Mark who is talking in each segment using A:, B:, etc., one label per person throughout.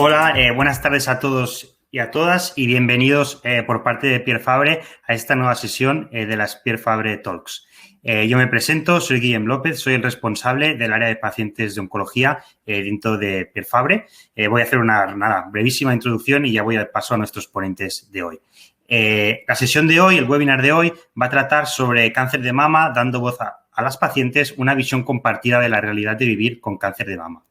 A: Hola, buenas tardes a todos y a todas y bienvenidos por parte de Pierre Fabre a esta nueva sesión de las Pierre Fabre Talks. Yo me presento, soy Guillem López, soy el responsable del área de pacientes de oncología dentro de Pierre Fabre. Voy a hacer una brevísima introducción y ya voy a paso a nuestros ponentes de hoy. La sesión de hoy, el webinar de hoy, va a tratar sobre cáncer de mama, dando voz a las pacientes una visión compartida de la realidad de vivir con cáncer de mama.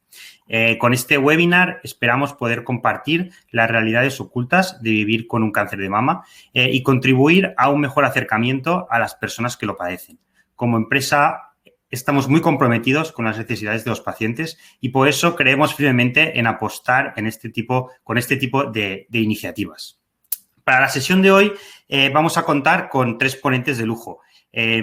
A: Con este webinar esperamos poder compartir las realidades ocultas de vivir con un cáncer de mama y contribuir a un mejor acercamiento a las personas que lo padecen. Como empresa estamos muy comprometidos con las necesidades de los pacientes y por eso creemos firmemente en apostar con este tipo de iniciativas. Para la sesión de hoy vamos a contar con 3 ponentes de lujo.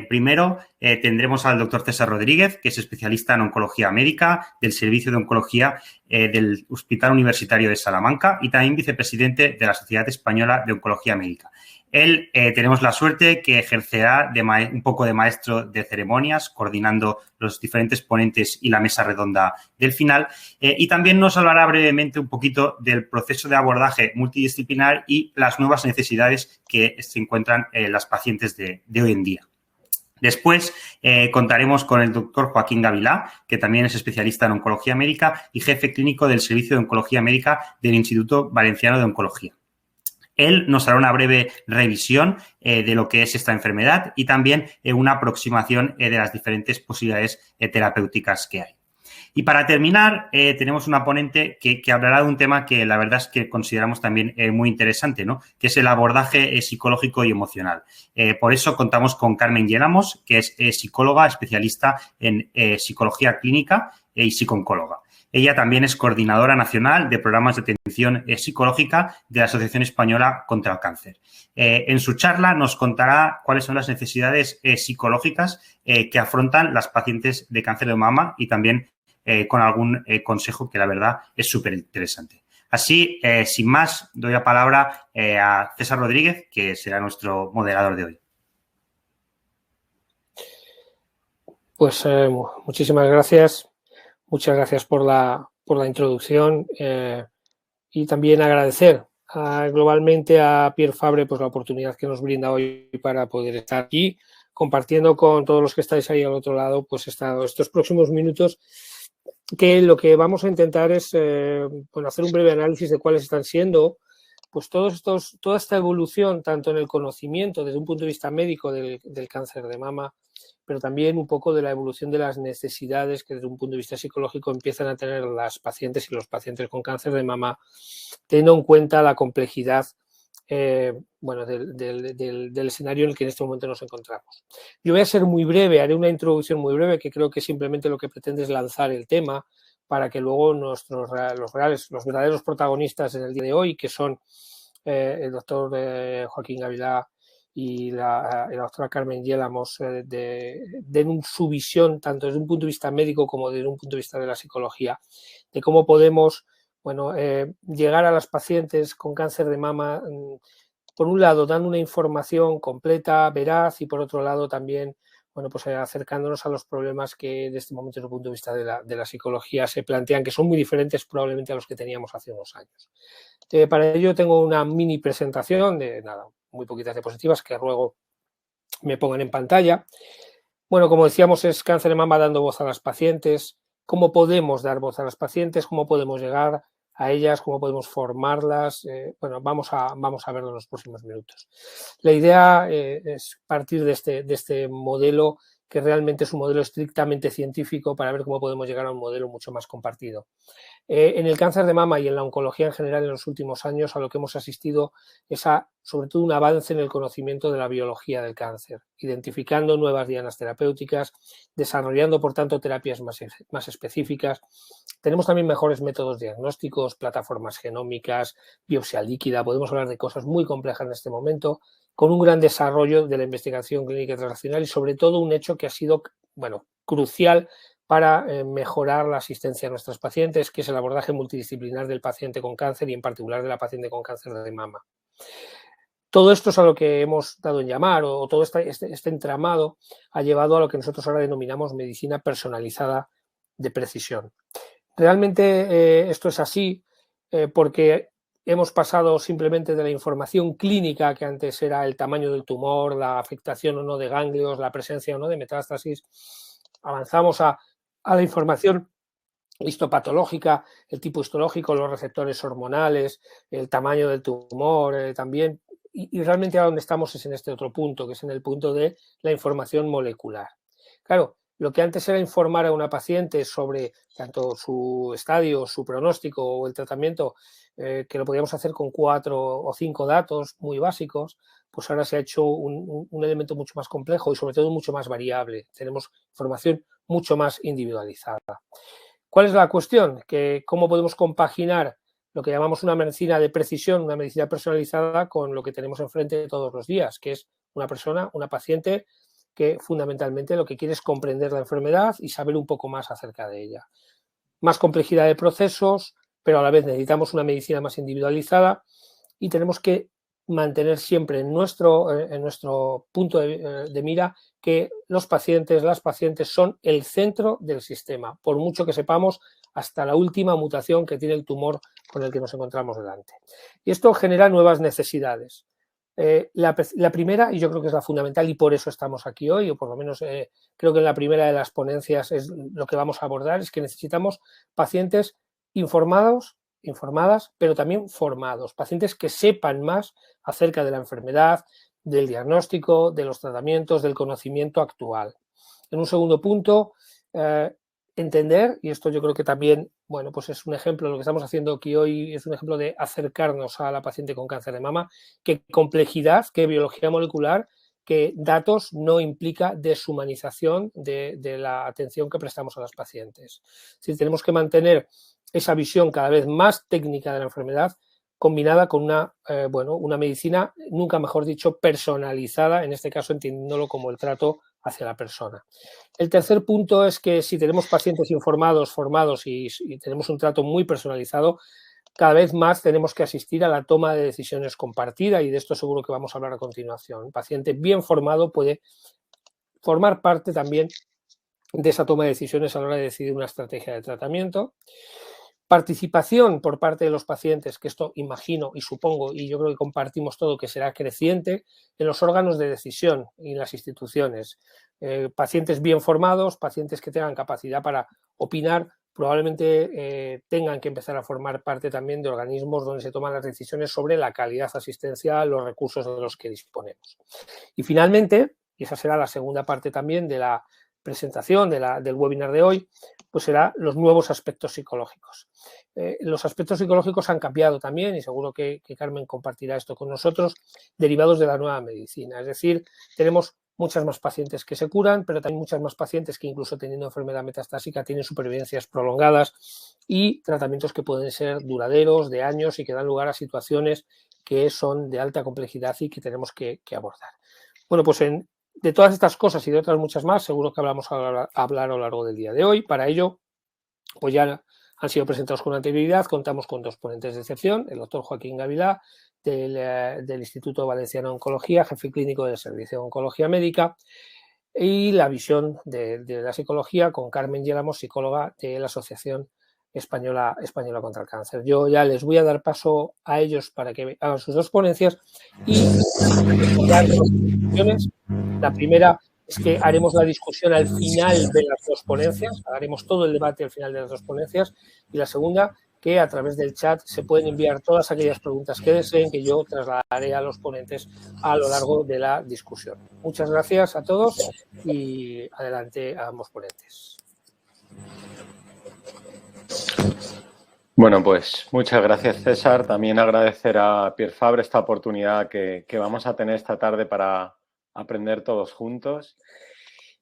A: Primero, tendremos al doctor César Rodríguez, que es especialista en oncología médica del Servicio de Oncología del Hospital Universitario de Salamanca y también vicepresidente de la Sociedad Española de Oncología Médica. Él tenemos la suerte que ejercerá un poco de maestro de ceremonias, coordinando los diferentes ponentes y la mesa redonda del final. Y también nos hablará brevemente un poquito del proceso de abordaje multidisciplinar y las nuevas necesidades que se encuentran las pacientes de hoy en día. Después contaremos con el doctor Joaquín Gavilá, que también es especialista en oncología médica y jefe clínico del Servicio de Oncología Médica del Instituto Valenciano de Oncología. Él nos hará una breve revisión de lo que es esta enfermedad y también una aproximación de las diferentes posibilidades terapéuticas que hay. Y para terminar, tenemos una ponente que hablará de un tema que la verdad es que consideramos también muy interesante, ¿no? Que es el abordaje psicológico y emocional. Por eso contamos con Carmen Llenamos, que es psicóloga especialista en psicología clínica y psicooncóloga. Ella también es coordinadora nacional de programas de atención psicológica de la Asociación Española contra el Cáncer. En su charla nos contará cuáles son las necesidades psicológicas que afrontan las pacientes de cáncer de mama y también con algún consejo que la verdad es súper interesante. Así, sin más, doy la palabra a César Rodríguez, que será nuestro moderador de hoy.
B: Pues muchísimas gracias. Muchas gracias por la introducción y también agradecer globalmente a Pierre Fabre pues, la oportunidad que nos brinda hoy para poder estar aquí compartiendo con todos los que estáis ahí al otro lado pues estos próximos minutos, que lo que vamos a intentar es bueno, hacer un breve análisis de cuáles están siendo pues toda esta evolución tanto en el conocimiento desde un punto de vista médico del cáncer de mama, pero también un poco de la evolución de las necesidades que desde un punto de vista psicológico empiezan a tener las pacientes y los pacientes con cáncer de mama, teniendo en cuenta la complejidad bueno, del escenario en el que en este momento nos encontramos. Yo voy a ser muy breve, haré una introducción muy breve que creo que simplemente lo que pretende es lanzar el tema para que luego los verdaderos protagonistas en el día de hoy, que son el doctor Joaquín Gavilá y la doctora Carmen Llenamos, den su visión tanto desde un punto de vista médico como desde un punto de vista de la psicología, de cómo podemos llegar a las pacientes con cáncer de mama, por un lado dando una información completa, veraz, y por otro lado también pues acercándonos a los problemas que de este momento desde el punto de vista de la psicología se plantean, que son muy diferentes probablemente a los que teníamos hace unos años. Para ello tengo una mini presentación de muy poquitas diapositivas que luego me pongan en pantalla. Bueno, como decíamos, es cáncer de mama dando voz a las pacientes. ¿Cómo podemos dar voz a las pacientes? ¿Cómo podemos llegar a ellas? ¿Cómo podemos formarlas? Bueno, vamos a verlo en los próximos minutos. La idea es partir de este modelo, que realmente es un modelo estrictamente científico, para ver cómo podemos llegar a un modelo mucho más compartido. En el cáncer de mama y en la oncología en general en los últimos años a lo que hemos asistido es sobre todo un avance en el conocimiento de la biología del cáncer, identificando nuevas dianas terapéuticas, desarrollando por tanto terapias más específicas. Tenemos también mejores métodos diagnósticos, plataformas genómicas, biopsia líquida, podemos hablar de cosas muy complejas en este momento, con un gran desarrollo de la investigación clínica translacional y sobre todo un hecho que ha sido crucial para mejorar la asistencia a nuestros pacientes, que es el abordaje multidisciplinar del paciente con cáncer y en particular de la paciente con cáncer de mama. Todo esto es a lo que hemos dado en llamar, o todo este entramado ha llevado a lo que nosotros ahora denominamos medicina personalizada de precisión. Realmente esto es así porque hemos pasado simplemente de la información clínica, que antes era el tamaño del tumor, la afectación o no de ganglios, la presencia o no de metástasis, avanzamos a la información histopatológica, el tipo histológico, los receptores hormonales, el tamaño del tumor también, y realmente a donde estamos es en este otro punto, que es en el punto de la información molecular. Claro, lo que antes era informar a una paciente sobre tanto su estadio, su pronóstico o el tratamiento, que lo podíamos hacer con 4 o 5 datos muy básicos, pues ahora se ha hecho un elemento mucho más complejo y sobre todo mucho más variable. Tenemos información mucho más individualizada. ¿Cuál es la cuestión? Que cómo podemos compaginar lo que llamamos una medicina de precisión, una medicina personalizada, con lo que tenemos enfrente todos los días, que es una persona, una paciente, que fundamentalmente lo que quiere es comprender la enfermedad y saber un poco más acerca de ella. Más complejidad de procesos, pero a la vez necesitamos una medicina más individualizada y tenemos que mantener siempre en nuestro punto de mira que los pacientes, las pacientes son el centro del sistema, por mucho que sepamos hasta la última mutación que tiene el tumor con el que nos encontramos delante. Y esto genera nuevas necesidades. La primera, y yo creo que es la fundamental, y por eso estamos aquí hoy, o por lo menos creo que en la primera de las ponencias es lo que vamos a abordar, es que necesitamos pacientes informados, informadas, pero también formados, pacientes que sepan más acerca de la enfermedad, del diagnóstico, de los tratamientos, del conocimiento actual. En un segundo punto, entender, y esto yo creo que también, bueno, pues es un ejemplo, lo que estamos haciendo aquí hoy es un ejemplo de acercarnos a la paciente con cáncer de mama, que complejidad, que biología molecular, que datos no implica deshumanización de la atención que prestamos a las pacientes. Si tenemos que mantener esa visión cada vez más técnica de la enfermedad, combinada con una medicina, nunca mejor dicho, personalizada, en este caso entendiéndolo como el trato hacia la persona. El tercer punto es que si tenemos pacientes informados, formados y tenemos un trato muy personalizado, cada vez más tenemos que asistir a la toma de decisiones compartida, y de esto seguro que vamos a hablar a continuación. Un paciente bien formado puede formar parte también de esa toma de decisiones a la hora de decidir una estrategia de tratamiento. Participación por parte de los pacientes, que esto imagino y supongo, y yo creo que compartimos todo, que será creciente en los órganos de decisión y en las instituciones. Pacientes bien formados, pacientes que tengan capacidad para opinar, probablemente tengan que empezar a formar parte también de organismos donde se toman las decisiones sobre la calidad asistencial, los recursos de los que disponemos. Y finalmente, y esa será la segunda parte también de la presentación del webinar de hoy, pues será los nuevos aspectos psicológicos. Los aspectos psicológicos han cambiado también, y seguro que Carmen compartirá esto con nosotros, derivados de la nueva medicina. Es decir, tenemos muchas más pacientes que se curan, pero también muchas más pacientes que incluso teniendo enfermedad metastásica tienen supervivencias prolongadas y tratamientos que pueden ser duraderos, de años, y que dan lugar a situaciones que son de alta complejidad y que tenemos que abordar. Bueno, pues de todas estas cosas y de otras muchas más, seguro que vamos a hablar a lo largo del día de hoy. Para ello, pues ya han sido presentados con anterioridad. Contamos con dos ponentes de excepción: el doctor Joaquín Gavilá, del Instituto Valenciano de Oncología, jefe clínico del Servicio de Oncología Médica, y la visión de la psicología con Carmen Yélamos, psicóloga de la Asociación Española contra el Cáncer. Yo ya les voy a dar paso a ellos para que hagan sus dos ponencias y dar dos conclusiones. La primera es que haremos la discusión al final de las dos ponencias, haremos todo el debate al final de las dos ponencias, y la segunda, que a través del chat se pueden enviar todas aquellas preguntas que deseen, que yo trasladaré a los ponentes a lo largo de la discusión. Muchas gracias a todos y adelante a ambos ponentes.
C: Bueno, pues muchas gracias, César. También agradecer a Pierre Fabre esta oportunidad que vamos a tener esta tarde para aprender todos juntos.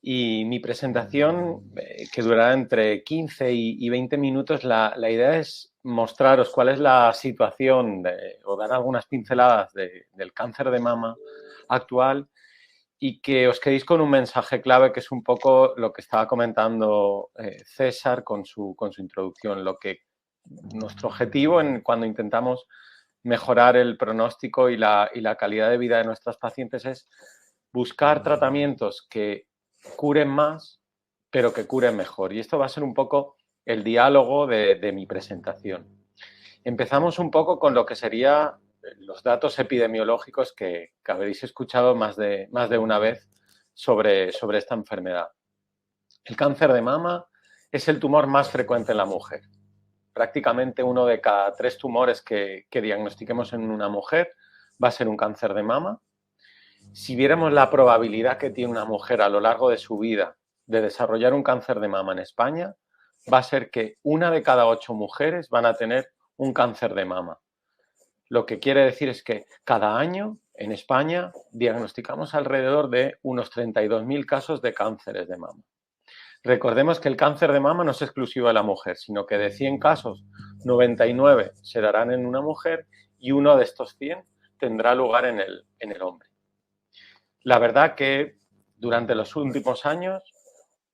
C: Y mi presentación, que durará entre 15 y 20 minutos, la idea es mostraros cuál es la situación o dar algunas pinceladas del cáncer de mama actual, y que os quedéis con un mensaje clave, que es un poco lo que estaba comentando César con su introducción. Nuestro objetivo cuando intentamos mejorar el pronóstico y la calidad de vida de nuestros pacientes es buscar tratamientos que curen más, pero que curen mejor. Y esto va a ser un poco el diálogo de mi presentación. Empezamos un poco con lo que serían los datos epidemiológicos que habréis escuchado más de una vez sobre esta enfermedad. El cáncer de mama es el tumor más frecuente en la mujer. Prácticamente 1 de cada 3 tumores que diagnostiquemos en una mujer va a ser un cáncer de mama. Si viéramos la probabilidad que tiene una mujer a lo largo de su vida de desarrollar un cáncer de mama en España, va a ser que 1 de cada 8 mujeres van a tener un cáncer de mama. Lo que quiere decir es que cada año en España diagnosticamos alrededor de unos 32.000 casos de cánceres de mama. Recordemos que el cáncer de mama no es exclusivo de la mujer, sino que de 100 casos, 99 se darán en una mujer y 1 de estos 100 tendrá lugar en el hombre. La verdad que durante los últimos años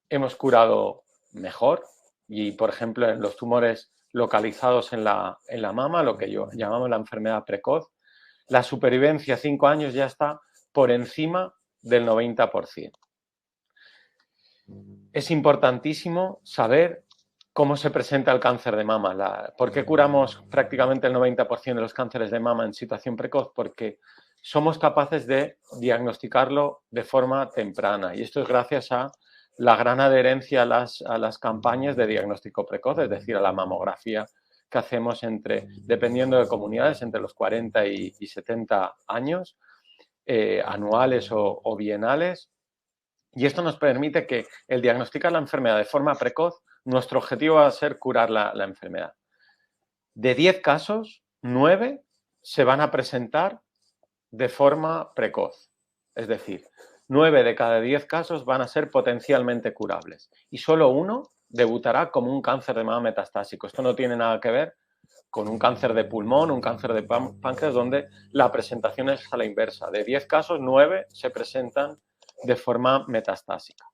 C: hemos curado mejor y, por ejemplo, en los tumores localizados en la mama, lo que llamamos la enfermedad precoz, la supervivencia a 5 años ya está por encima del 90%. Es importantísimo saber cómo se presenta el cáncer de mama. ¿Por qué curamos prácticamente el 90% de los cánceres de mama en situación precoz? Porque somos capaces de diagnosticarlo de forma temprana y esto es gracias a la gran adherencia a las campañas de diagnóstico precoz, es decir, a la mamografía que hacemos dependiendo de comunidades, entre los 40 y 70 años, anuales o bienales. Y esto nos permite que el diagnosticar la enfermedad de forma precoz, nuestro objetivo va a ser curar la enfermedad. De 10 casos, 9 se van a presentar de forma precoz. Es decir, 9 de cada 10 casos van a ser potencialmente curables. Y solo 1 debutará como un cáncer de mama metastásico. Esto no tiene nada que ver con un cáncer de pulmón, un cáncer de páncreas, donde la presentación es a la inversa. De 10 casos, 9 se presentan de forma metastásica.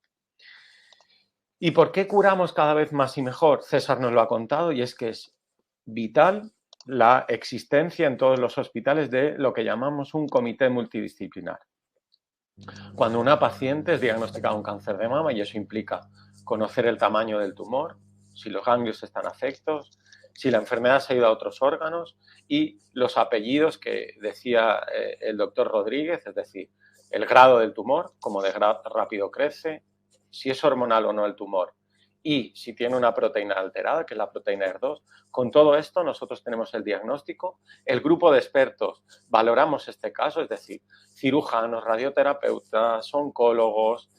C: ¿Y por qué curamos cada vez más y mejor? César nos lo ha contado y es que es vital la existencia en todos los hospitales de lo que llamamos un comité multidisciplinar. Cuando una paciente es diagnosticada un cáncer de mama, y eso implica conocer el tamaño del tumor, si los ganglios están afectos, si la enfermedad se ha ido a otros órganos y los apellidos que decía el doctor Rodríguez, es decir, el grado del tumor, como de rápido crece, si es hormonal o no el tumor y si tiene una proteína alterada, que es la proteína ER2. Con todo esto nosotros tenemos el diagnóstico, el grupo de expertos valoramos este caso, es decir, cirujanos, radioterapeutas, oncólogos,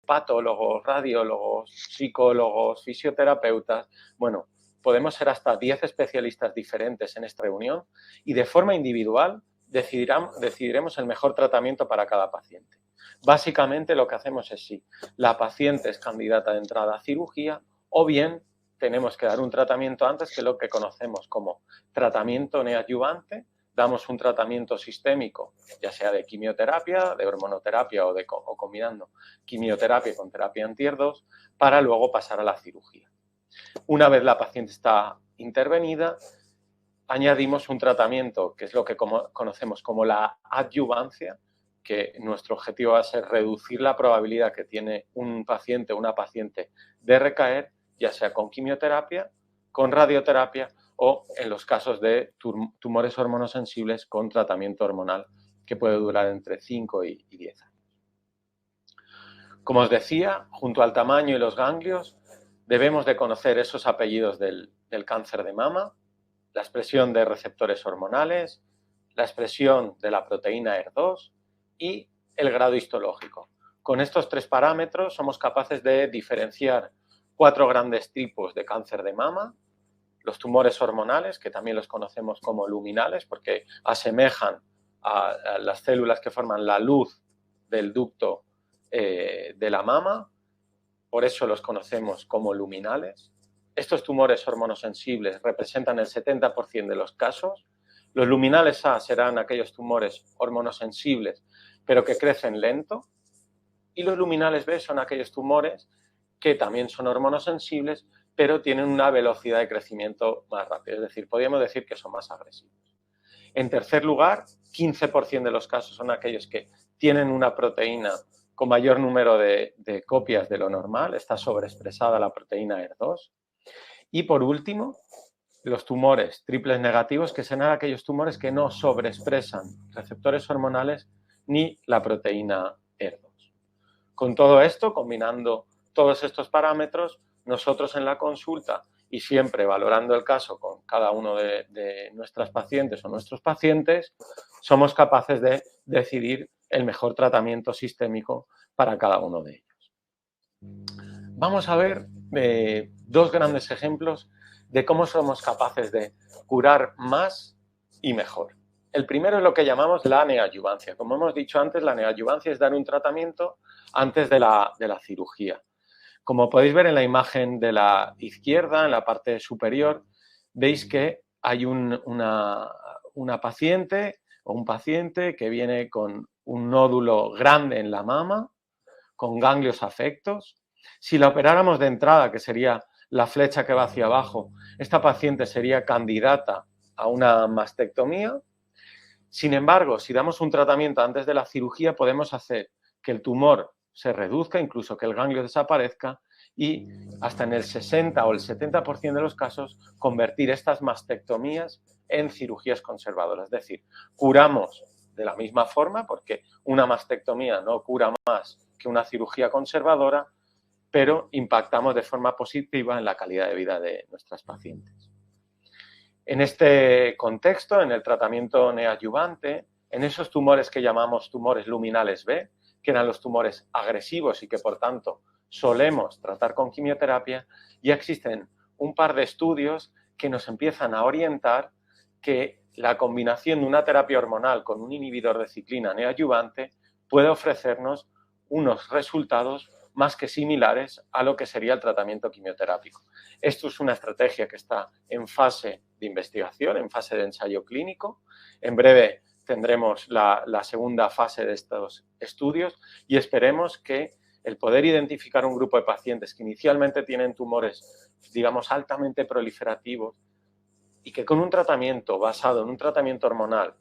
C: patólogos, radiólogos, psicólogos, fisioterapeutas. Bueno, podemos ser hasta 10 especialistas diferentes en esta reunión y de forma individual decidiremos el mejor tratamiento para cada paciente. Básicamente lo que hacemos es si la paciente es candidata de entrada a cirugía o bien tenemos que dar un tratamiento antes, que es lo que conocemos como tratamiento neoadyuvante. Damos un tratamiento sistémico, ya sea de quimioterapia, de hormonoterapia o combinando quimioterapia con terapia anti-ER2 para luego pasar a la cirugía. Una vez la paciente está intervenida, añadimos un tratamiento que es lo que conocemos como la adyuvancia, que nuestro objetivo va a ser reducir la probabilidad que tiene un paciente o una paciente de recaer, ya sea con quimioterapia, con radioterapia o en los casos de tumores hormonosensibles con tratamiento hormonal que puede durar entre 5 y 10 años. Como os decía, junto al tamaño y los ganglios, debemos de conocer esos apellidos del cáncer de mama, la expresión de receptores hormonales, la expresión de la proteína ER2 y el grado histológico. Con estos 3 parámetros somos capaces de diferenciar 4 grandes tipos de cáncer de mama: los tumores hormonales, que también los conocemos como luminales porque asemejan a las células que forman la luz del ducto de la mama, por eso los conocemos como luminales. Estos tumores hormonosensibles representan el 70% de los casos. Los luminales A serán aquellos tumores hormonosensibles, pero que crecen lento. Y los luminales B son aquellos tumores que también son hormonosensibles, pero tienen una velocidad de crecimiento más rápida. Es decir, podríamos decir que son más agresivos. En tercer lugar, 15% de los casos son aquellos que tienen una proteína con mayor número de copias de lo normal. Está sobreexpresada la proteína ER2. Y por último, los tumores triples negativos, que serán aquellos tumores que no sobreexpresan receptores hormonales ni la proteína ER2. Con todo esto, combinando todos estos parámetros, nosotros en la consulta y siempre valorando el caso con cada uno de nuestras pacientes o nuestros pacientes, somos capaces de decidir el mejor tratamiento sistémico para cada uno de ellos. Vamos a ver dos grandes ejemplos de cómo somos capaces de curar más y mejor. El primero es lo que llamamos la neoadyuvancia. Como hemos dicho antes, la neoadyuvancia es dar un tratamiento antes de la cirugía. Como podéis ver en la imagen de la izquierda, en la parte superior, veis que hay una paciente o un paciente que viene con un nódulo grande en la mama, con ganglios afectos. Si la operáramos de entrada, que sería la flecha que va hacia abajo, esta paciente sería candidata a una mastectomía. Sin embargo, si damos un tratamiento antes de la cirugía, podemos hacer que el tumor se reduzca, incluso que el ganglio desaparezca y hasta en el 60 o el 70% de los casos convertir estas mastectomías en cirugías conservadoras. Es decir, curamos de la misma forma, porque una mastectomía no cura más que una cirugía conservadora, pero impactamos de forma positiva en la calidad de vida de nuestras pacientes. En este contexto, en el tratamiento neoadyuvante, en esos tumores que llamamos tumores luminales B, que eran los tumores agresivos y que por tanto solemos tratar con quimioterapia, ya existen un par de estudios que nos empiezan a orientar que la combinación de una terapia hormonal con un inhibidor de ciclina neoadyuvante puede ofrecernos unos resultados más que similares a lo que sería el tratamiento quimioterápico. Esto es una estrategia que está en fase de investigación, en fase de ensayo clínico. En breve tendremos la segunda fase de estos estudios y esperemos que el poder identificar un grupo de pacientes que inicialmente tienen tumores, digamos, altamente proliferativos y que con un tratamiento basado en un tratamiento hormonal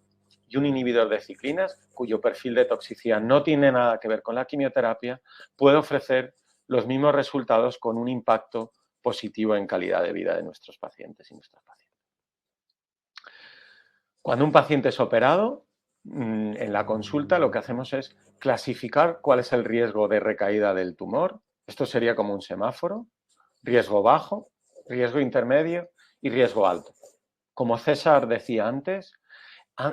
C: y un inhibidor de ciclinas, cuyo perfil de toxicidad no tiene nada que ver con la quimioterapia, puede ofrecer los mismos resultados con un impacto positivo en calidad de vida de nuestros pacientes y nuestras pacientes. Cuando un paciente es operado, en la consulta lo que hacemos es clasificar cuál es el riesgo de recaída del tumor. Esto sería como un semáforo: riesgo bajo, riesgo intermedio y riesgo alto. Como César decía antes,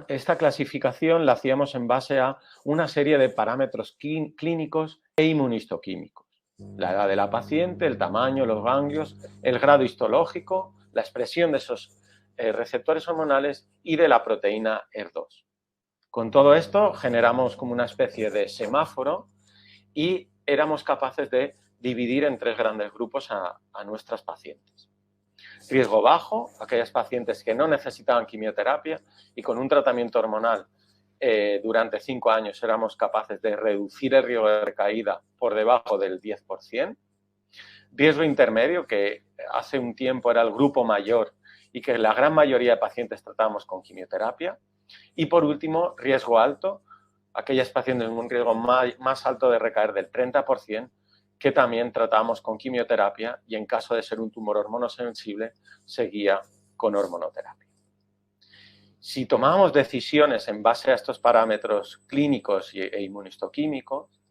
C: esta clasificación la hacíamos en base a una serie de parámetros clínicos e inmunistoquímicos. La edad de la paciente, el tamaño, los ganglios, el grado histológico, la expresión de esos receptores hormonales y de la proteína ER2. Con todo esto generamos como una especie de semáforo y éramos capaces de dividir en tres grandes grupos a nuestras pacientes. Riesgo bajo, aquellas pacientes que no necesitaban quimioterapia y con un tratamiento hormonal durante 5 años éramos capaces de reducir el riesgo de recaída por debajo del 10%. Riesgo intermedio, que hace un tiempo era el grupo mayor y que la gran mayoría de pacientes tratábamos con quimioterapia. Y por último, riesgo alto, aquellas pacientes con un riesgo más alto de recaer del 30%, que también tratamos con quimioterapia y en caso de ser un tumor hormonosensible, seguía con hormonoterapia. Si tomábamos decisiones en base a estos parámetros clínicos e inmunistoquímicos,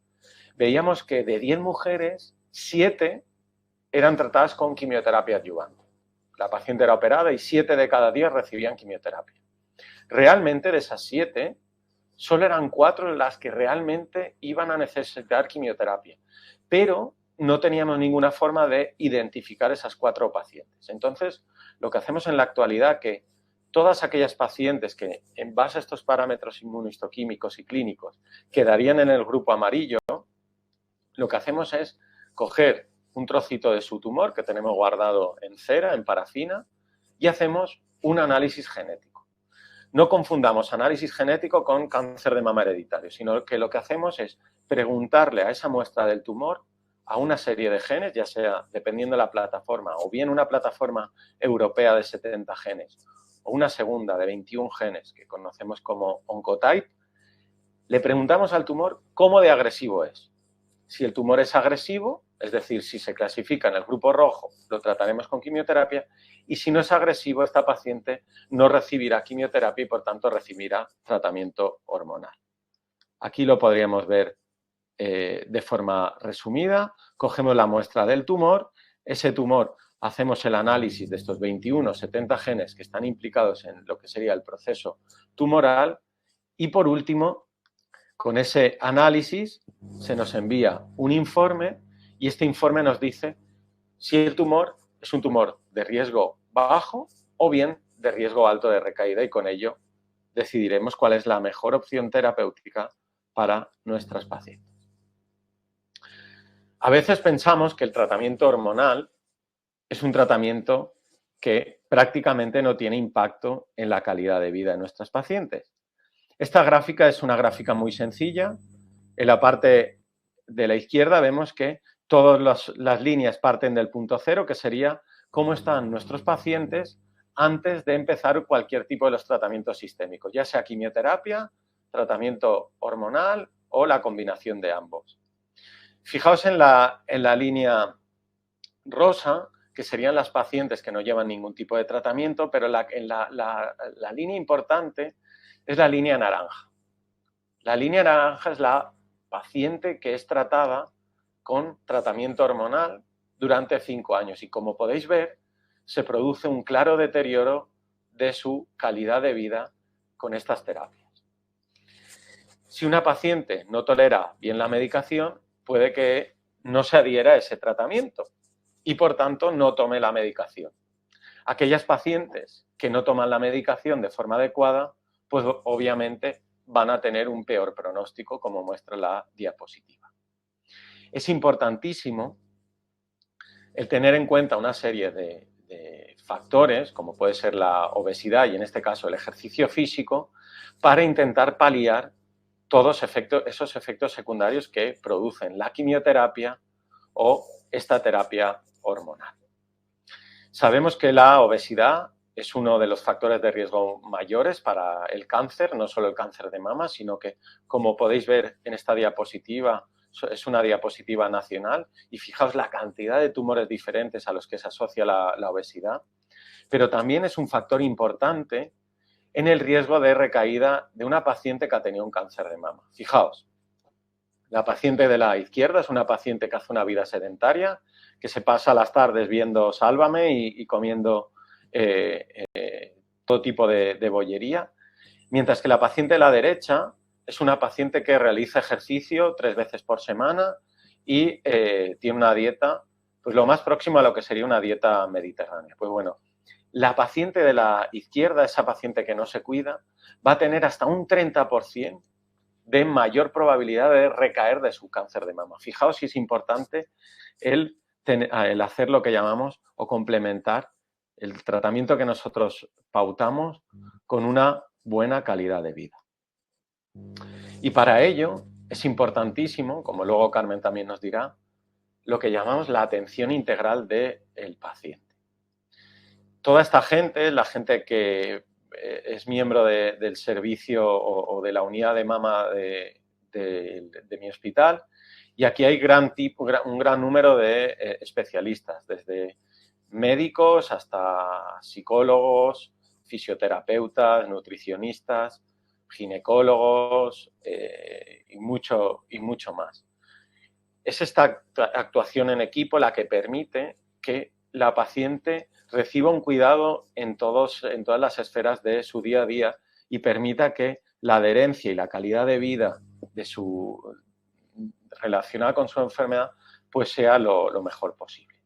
C: veíamos que de 10 mujeres, 7 eran tratadas con quimioterapia adyuvante. La paciente era operada y 7 de cada 10 recibían quimioterapia. Realmente de esas 7, solo eran 4 las que realmente iban a necesitar quimioterapia, pero no teníamos ninguna forma de identificar esas 4 pacientes. Entonces, lo que hacemos en la actualidad es que todas aquellas pacientes que, en base a estos parámetros inmunistoquímicos y clínicos, quedarían en el grupo amarillo, lo que hacemos es coger un trocito de su tumor que tenemos guardado en cera, en parafina, y hacemos un análisis genético. No confundamos análisis genético con cáncer de mama hereditario, sino que lo que hacemos es preguntarle a esa muestra del tumor a una serie de genes, ya sea, dependiendo de la plataforma, o bien una plataforma europea de 70 genes, o una segunda de 21 genes, que conocemos como Oncotype. Le preguntamos al tumor cómo de agresivo es. Si el tumor es agresivo, es decir, si se clasifica en el grupo rojo, lo trataremos con quimioterapia, y si no es agresivo, esta paciente no recibirá quimioterapia y, por tanto, recibirá tratamiento hormonal. Aquí lo podríamos ver de forma resumida. Cogemos la muestra del tumor, ese tumor hacemos el análisis de estos 21 o 70 genes que están implicados en lo que sería el proceso tumoral y, por último, con ese análisis se nos envía un informe y este informe nos dice si el tumor es un tumor de riesgo bajo o bien de riesgo alto de recaída, y con ello decidiremos cuál es la mejor opción terapéutica para nuestras pacientes. A veces pensamos que el tratamiento hormonal es un tratamiento que prácticamente no tiene impacto en la calidad de vida de nuestras pacientes. Esta gráfica es una gráfica muy sencilla. En la parte de la izquierda vemos que todas las líneas parten del punto cero, que sería cómo están nuestros pacientes antes de empezar cualquier tipo de los tratamientos sistémicos, ya sea quimioterapia, tratamiento hormonal o la combinación de ambos. Fijaos en la línea rosa, que serían las pacientes que no llevan ningún tipo de tratamiento, pero la línea importante es la línea naranja. La línea naranja es la paciente que es tratada con tratamiento hormonal durante 5 años y, como podéis ver, se produce un claro deterioro de su calidad de vida con estas terapias. Si una paciente no tolera bien la medicación, puede que no se adhiera a ese tratamiento y, por tanto, no tome la medicación. Aquellas pacientes que no toman la medicación de forma adecuada, pues obviamente van a tener un peor pronóstico, como muestra la diapositiva. Es importantísimo el tener en cuenta una serie de factores, como puede ser la obesidad y, en este caso, el ejercicio físico, para intentar paliar todos esos efectos secundarios que producen la quimioterapia o esta terapia hormonal. Sabemos que la obesidad es uno de los factores de riesgo mayores para el cáncer, no solo el cáncer de mama, sino que, como podéis ver en esta diapositiva, es una diapositiva nacional, y fijaos la cantidad de tumores diferentes a los que se asocia la obesidad, pero también es un factor importante en el riesgo de recaída de una paciente que ha tenido un cáncer de mama. Fijaos, la paciente de la izquierda es una paciente que hace una vida sedentaria, que se pasa las tardes viendo Sálvame y comiendo todo tipo de bollería, mientras que la paciente de la derecha es una paciente que realiza ejercicio 3 veces por semana y tiene una dieta, pues lo más próximo a lo que sería una dieta mediterránea. Pues bueno, la paciente de la izquierda, esa paciente que no se cuida, va a tener hasta un 30% de mayor probabilidad de recaer de su cáncer de mama. Fijaos si es importante el hacer lo que llamamos o complementar el tratamiento que nosotros pautamos con una buena calidad de vida. Y para ello es importantísimo, como luego Carmen también nos dirá, lo que llamamos la atención integral del paciente. Toda esta gente, la gente que es miembro del servicio o de la unidad de mama de mi hospital, y aquí hay un gran número de especialistas, desde médicos hasta psicólogos, fisioterapeutas, nutricionistas, ginecólogos y mucho más. Es esta actuación en equipo la que permite que la paciente reciba un cuidado en todas las esferas de su día a día y permita que la adherencia y la calidad de vida relacionada con su enfermedad pues sea lo mejor posible.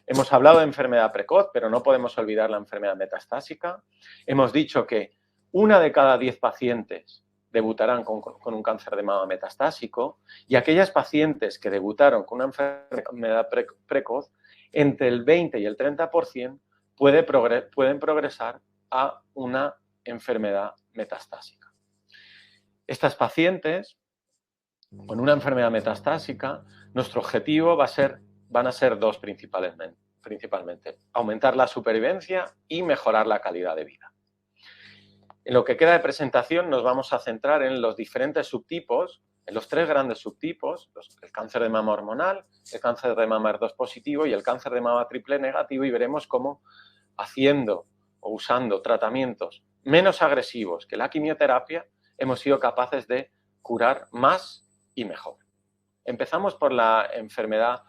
C: Hemos hablado de enfermedad precoz, pero no podemos olvidar la enfermedad metastásica. Hemos dicho que 1 de cada 10 pacientes debutarán con un cáncer de mama metastásico, y aquellas pacientes que debutaron con una enfermedad precoz, entre el 20 y el 30% pueden progresar a una enfermedad metastásica. Estas pacientes con una enfermedad metastásica, nuestro objetivo van a ser 2 principalmente: aumentar la supervivencia y mejorar la calidad de vida. En lo que queda de presentación nos vamos a centrar en los diferentes subtipos en los 3 grandes subtipos, el cáncer de mama hormonal, el cáncer de mama HER2 positivo y el cáncer de mama triple negativo, y veremos cómo haciendo o usando tratamientos menos agresivos que la quimioterapia hemos sido capaces de curar más y mejor. Empezamos por la enfermedad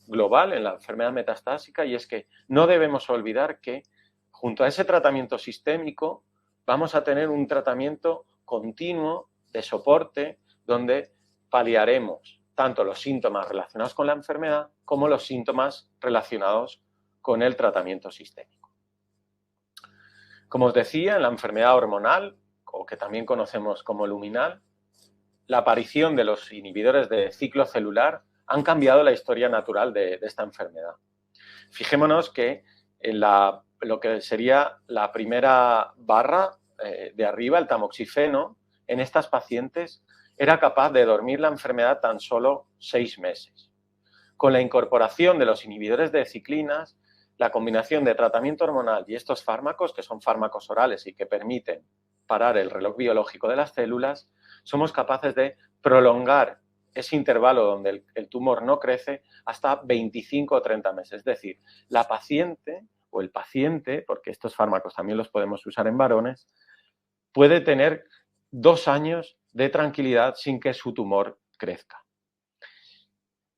C: global, en la enfermedad metastásica, y es que no debemos olvidar que junto a ese tratamiento sistémico vamos a tener un tratamiento continuo de soporte donde paliaremos tanto los síntomas relacionados con la enfermedad como los síntomas relacionados con el tratamiento sistémico. Como os decía, en la enfermedad hormonal, o que también conocemos como luminal, la aparición de los inhibidores de ciclo celular han cambiado la historia natural de esta enfermedad. Fijémonos que en lo que sería la primera barra de arriba, el tamoxifeno, en estas pacientes era capaz de dormir la enfermedad tan solo 6 meses. Con la incorporación de los inhibidores de ciclinas, la combinación de tratamiento hormonal y estos fármacos, que son fármacos orales y que permiten parar el reloj biológico de las células, somos capaces de prolongar ese intervalo donde el tumor no crece hasta 25 o 30 meses. Es decir, la paciente o el paciente, porque estos fármacos también los podemos usar en varones, puede tener 2 años de tranquilidad sin que su tumor crezca.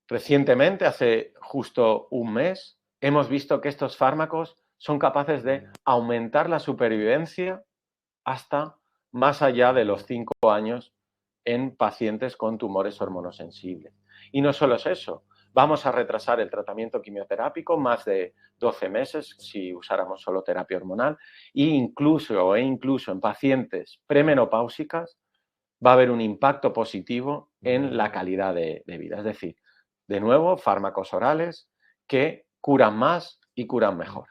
C: Recientemente, hace justo un mes, hemos visto que estos fármacos son capaces de aumentar la supervivencia hasta más allá de los 5 años en pacientes con tumores hormonosensibles. Y no solo es eso, vamos a retrasar el tratamiento quimioterápico más de 12 meses si usáramos solo terapia hormonal, e incluso en pacientes premenopáusicas va a haber un impacto positivo en la calidad de vida. Es decir, de nuevo, fármacos orales que curan más y curan mejor.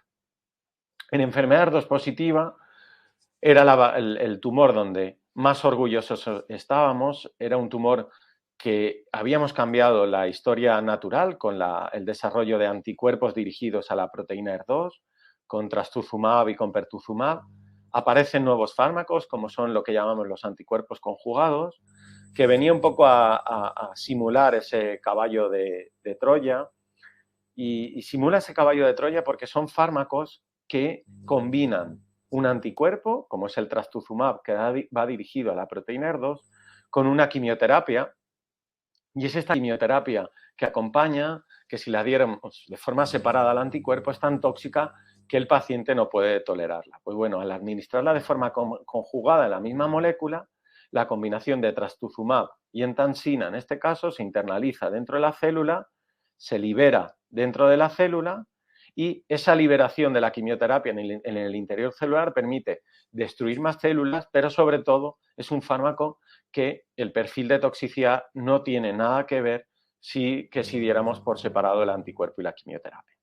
C: En enfermedad HER2 positiva era el tumor donde más orgullosos estábamos, era un tumor que habíamos cambiado la historia natural con el desarrollo de anticuerpos dirigidos a la proteína HER2, con trastuzumab y con pertuzumab. Aparecen nuevos fármacos, como son lo que llamamos los anticuerpos conjugados, que venía un poco a simular ese caballo de Troya, y simula ese caballo de Troya porque son fármacos que combinan un anticuerpo, como es el trastuzumab, que va dirigido a la proteína HER2, con una quimioterapia, y es esta quimioterapia que acompaña, que si la diéramos de forma separada al anticuerpo es tan tóxica que el paciente no puede tolerarla. Pues bueno, al administrarla de forma conjugada en la misma molécula, la combinación de trastuzumab y entansina, en este caso, se internaliza dentro de la célula, se libera dentro de la célula, y esa liberación de la quimioterapia en el interior celular permite destruir más células, pero sobre todo es un fármaco que el perfil de toxicidad no tiene nada que ver que si diéramos por separado el anticuerpo y la quimioterapia.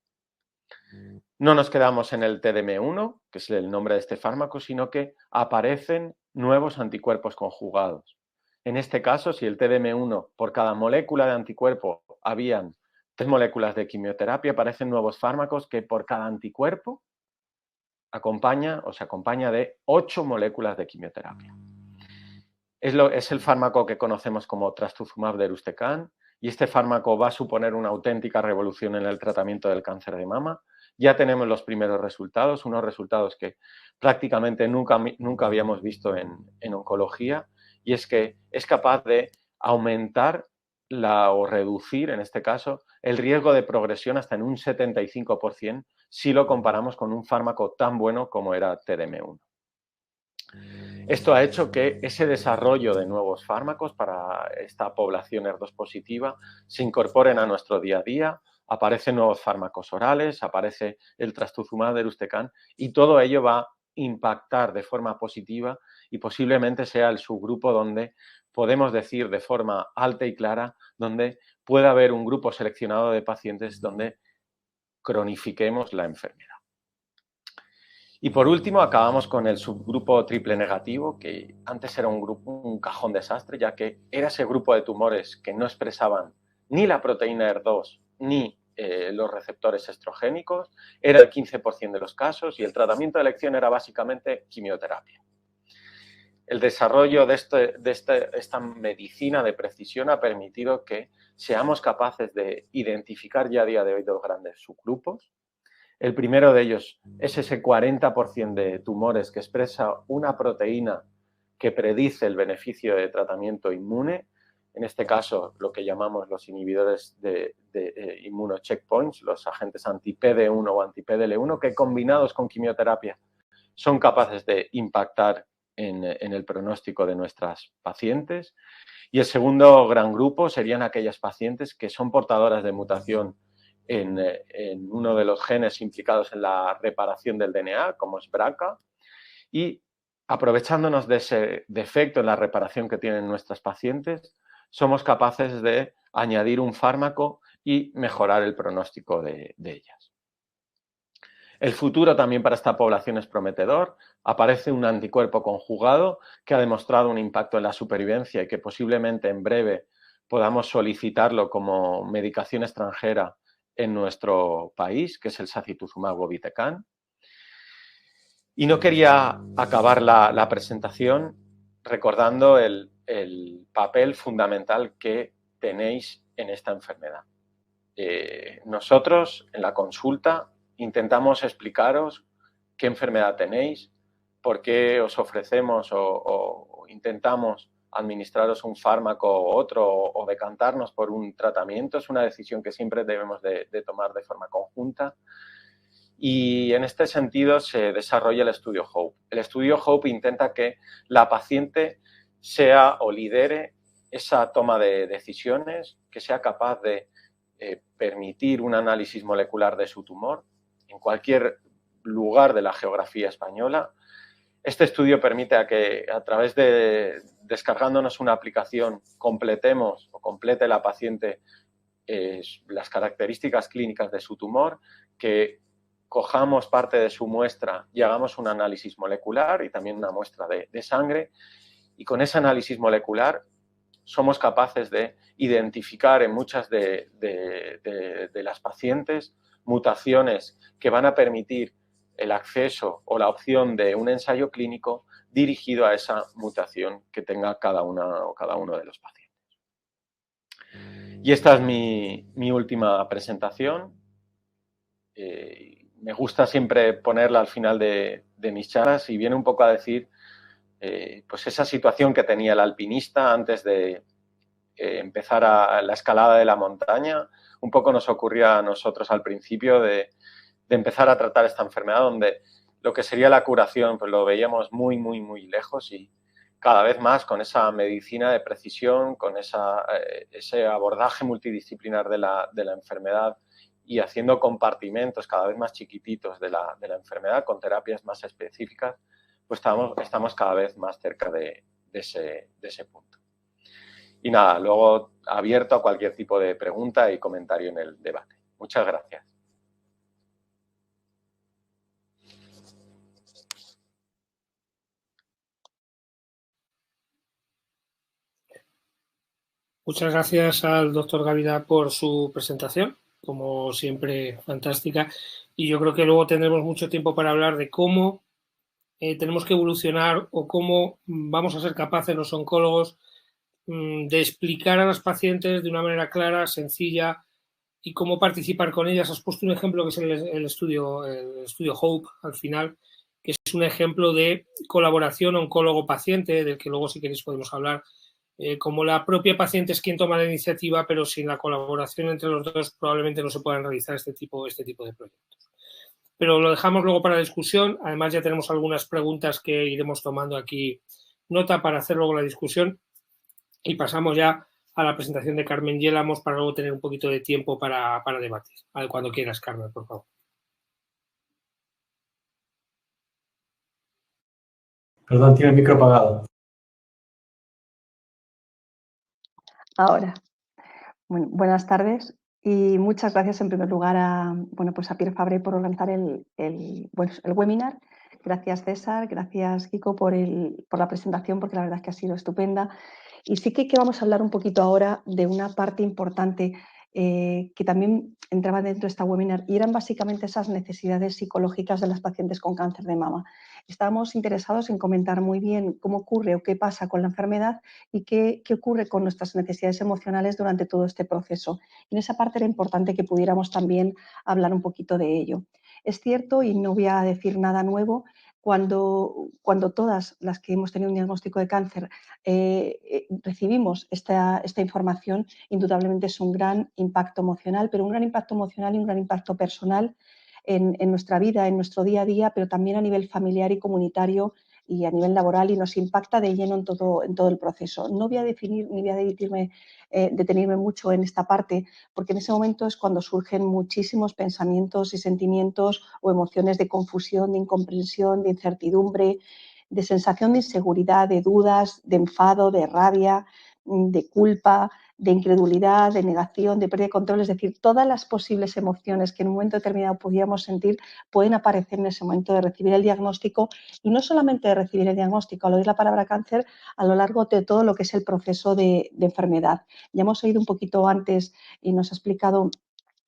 C: No nos quedamos en el TDM1, que es el nombre de este fármaco, sino que aparecen nuevos anticuerpos conjugados. En este caso, si el TDM1 por cada molécula de anticuerpo habían 3 moléculas de quimioterapia, aparecen nuevos fármacos que por cada anticuerpo se acompaña de 8 moléculas de quimioterapia. Es el fármaco que conocemos como trastuzumab deruxtecan, y este fármaco va a suponer una auténtica revolución en el tratamiento del cáncer de mama. Ya tenemos los primeros resultados, unos resultados que prácticamente nunca habíamos visto en oncología, y es que es capaz de aumentar o reducir, en este caso, el riesgo de progresión hasta en un 75% si lo comparamos con un fármaco tan bueno como era TDM1. Esto ha hecho que ese desarrollo de nuevos fármacos para esta población HER2 positiva se incorporen a nuestro día a día. Aparecen nuevos fármacos orales, aparece el trastuzumab deruxtecan, y todo ello va a impactar de forma positiva y posiblemente sea el subgrupo donde podemos decir de forma alta y clara donde pueda haber un grupo seleccionado de pacientes donde cronifiquemos la enfermedad. Y por último, acabamos con el subgrupo triple negativo, que antes era un cajón desastre, ya que era ese grupo de tumores que no expresaban ni la proteína HER2 ni los receptores estrogénicos, era el 15% de los casos, y el tratamiento de elección era básicamente quimioterapia. el desarrollo de esta medicina de precisión ha permitido que seamos capaces de identificar ya a día de hoy dos grandes subgrupos. El primero de ellos es ese 40% de tumores que expresa una proteína que predice el beneficio de tratamiento inmune, en este caso lo que llamamos los inhibidores de inmunocheckpoints, los agentes anti-PD1 o anti-PDL1, que combinados con quimioterapia son capaces de impactar en el pronóstico de nuestras pacientes. Y el segundo gran grupo serían aquellas pacientes que son portadoras de mutación en uno de los genes implicados en la reparación del DNA, como es BRCA, y aprovechándonos de ese defecto en la reparación que tienen nuestras pacientes, somos capaces de añadir un fármaco y mejorar el pronóstico de ellas. El futuro también para esta población es prometedor. Aparece un anticuerpo conjugado que ha demostrado un impacto en la supervivencia y que posiblemente en breve podamos solicitarlo como medicación extranjera en nuestro país, que es el sacituzumab govitecan. Y no quería acabar la presentación recordando el papel fundamental que tenéis en esta enfermedad. Nosotros, en la consulta, intentamos explicaros qué enfermedad tenéis, por qué os ofrecemos o intentamos administraros un fármaco u otro o decantarnos por un tratamiento. Es una decisión que siempre debemos de tomar de forma conjunta. Y en este sentido se desarrolla el estudio HOPE. El estudio HOPE intenta que la paciente sea o lidere esa toma de decisiones, que sea capaz de permitir un análisis molecular de su tumor en cualquier lugar de la geografía española. Este estudio permite a que a través de descargándonos una aplicación completemos o complete la paciente las características clínicas de su tumor, que cojamos parte de su muestra y hagamos un análisis molecular y también una muestra de sangre, y con ese análisis molecular somos capaces de identificar en muchas de las pacientes mutaciones que van a permitir el acceso o la opción de un ensayo clínico dirigido a esa mutación que tenga cada una o cada uno de los pacientes. Y esta es mi última presentación. Me gusta siempre ponerla al final de mis charlas y viene un poco a decir pues esa situación que tenía el alpinista antes de empezar la escalada de la montaña. Un poco nos ocurría a nosotros al principio de empezar a tratar esta enfermedad, donde lo que sería la curación pues lo veíamos muy, muy, muy lejos, y cada vez más con esa medicina de precisión, con ese abordaje multidisciplinar de la enfermedad y haciendo compartimentos cada vez más chiquititos de la enfermedad con terapias más específicas, pues estamos cada vez más cerca de ese punto. Y nada, luego abierto a cualquier tipo de pregunta y comentario en el debate. Muchas gracias.
B: Muchas gracias al doctor Gavida por su presentación, como siempre fantástica, y yo creo que luego tendremos mucho tiempo para hablar de cómo tenemos que evolucionar o cómo vamos a ser capaces los oncólogos de explicar a las pacientes de una manera clara, sencilla, y cómo participar con ellas. Has puesto un ejemplo que es el estudio HOPE al final, que es un ejemplo de colaboración oncólogo-paciente, del que luego si queréis podemos hablar. Como la propia paciente es quien toma la iniciativa, pero sin la colaboración entre los dos probablemente no se puedan realizar este tipo de proyectos. Pero lo dejamos luego para la discusión. Además ya tenemos algunas preguntas que iremos tomando aquí nota para hacer luego la discusión, y pasamos ya a la presentación de Carmen Yélamos para luego tener un poquito de tiempo para debatir. Vale, cuando quieras, Carmen, por favor.
D: Perdón, tiene el micro apagado.
E: Ahora. Bueno, buenas tardes y muchas gracias en primer lugar a Pierre Fabre por organizar el webinar. Gracias César, gracias Kiko por la presentación, porque la verdad es que ha sido estupenda. Y sí que vamos a hablar un poquito ahora de una parte importante que también entraban dentro de esta webinar, y eran básicamente esas necesidades psicológicas de las pacientes con cáncer de mama. Estábamos interesados en comentar muy bien cómo ocurre o qué pasa con la enfermedad y qué ocurre con nuestras necesidades emocionales durante todo este proceso. Y en esa parte era importante que pudiéramos también hablar un poquito de ello. Es cierto, y no voy a decir nada nuevo, cuando todas las que hemos tenido un diagnóstico de cáncer recibimos esta información, indudablemente es un gran impacto emocional, pero un gran impacto emocional y un gran impacto personal en nuestra vida, en nuestro día a día, pero también a nivel familiar y comunitario y a nivel laboral, y nos impacta de lleno en todo el proceso. No voy a definir ni voy a detenerme mucho en esta parte, porque en ese momento es cuando surgen muchísimos pensamientos y sentimientos o emociones de confusión, de incomprensión, de incertidumbre, de sensación de inseguridad, de dudas, de enfado, de rabia, de culpa, de incredulidad, de negación, de pérdida de control. Es decir, todas las posibles emociones que en un momento determinado pudiéramos sentir pueden aparecer en ese momento de recibir el diagnóstico, y no solamente de recibir el diagnóstico, al oír la palabra cáncer, a lo largo de todo lo que es el proceso de enfermedad. Ya hemos oído un poquito antes y nos ha explicado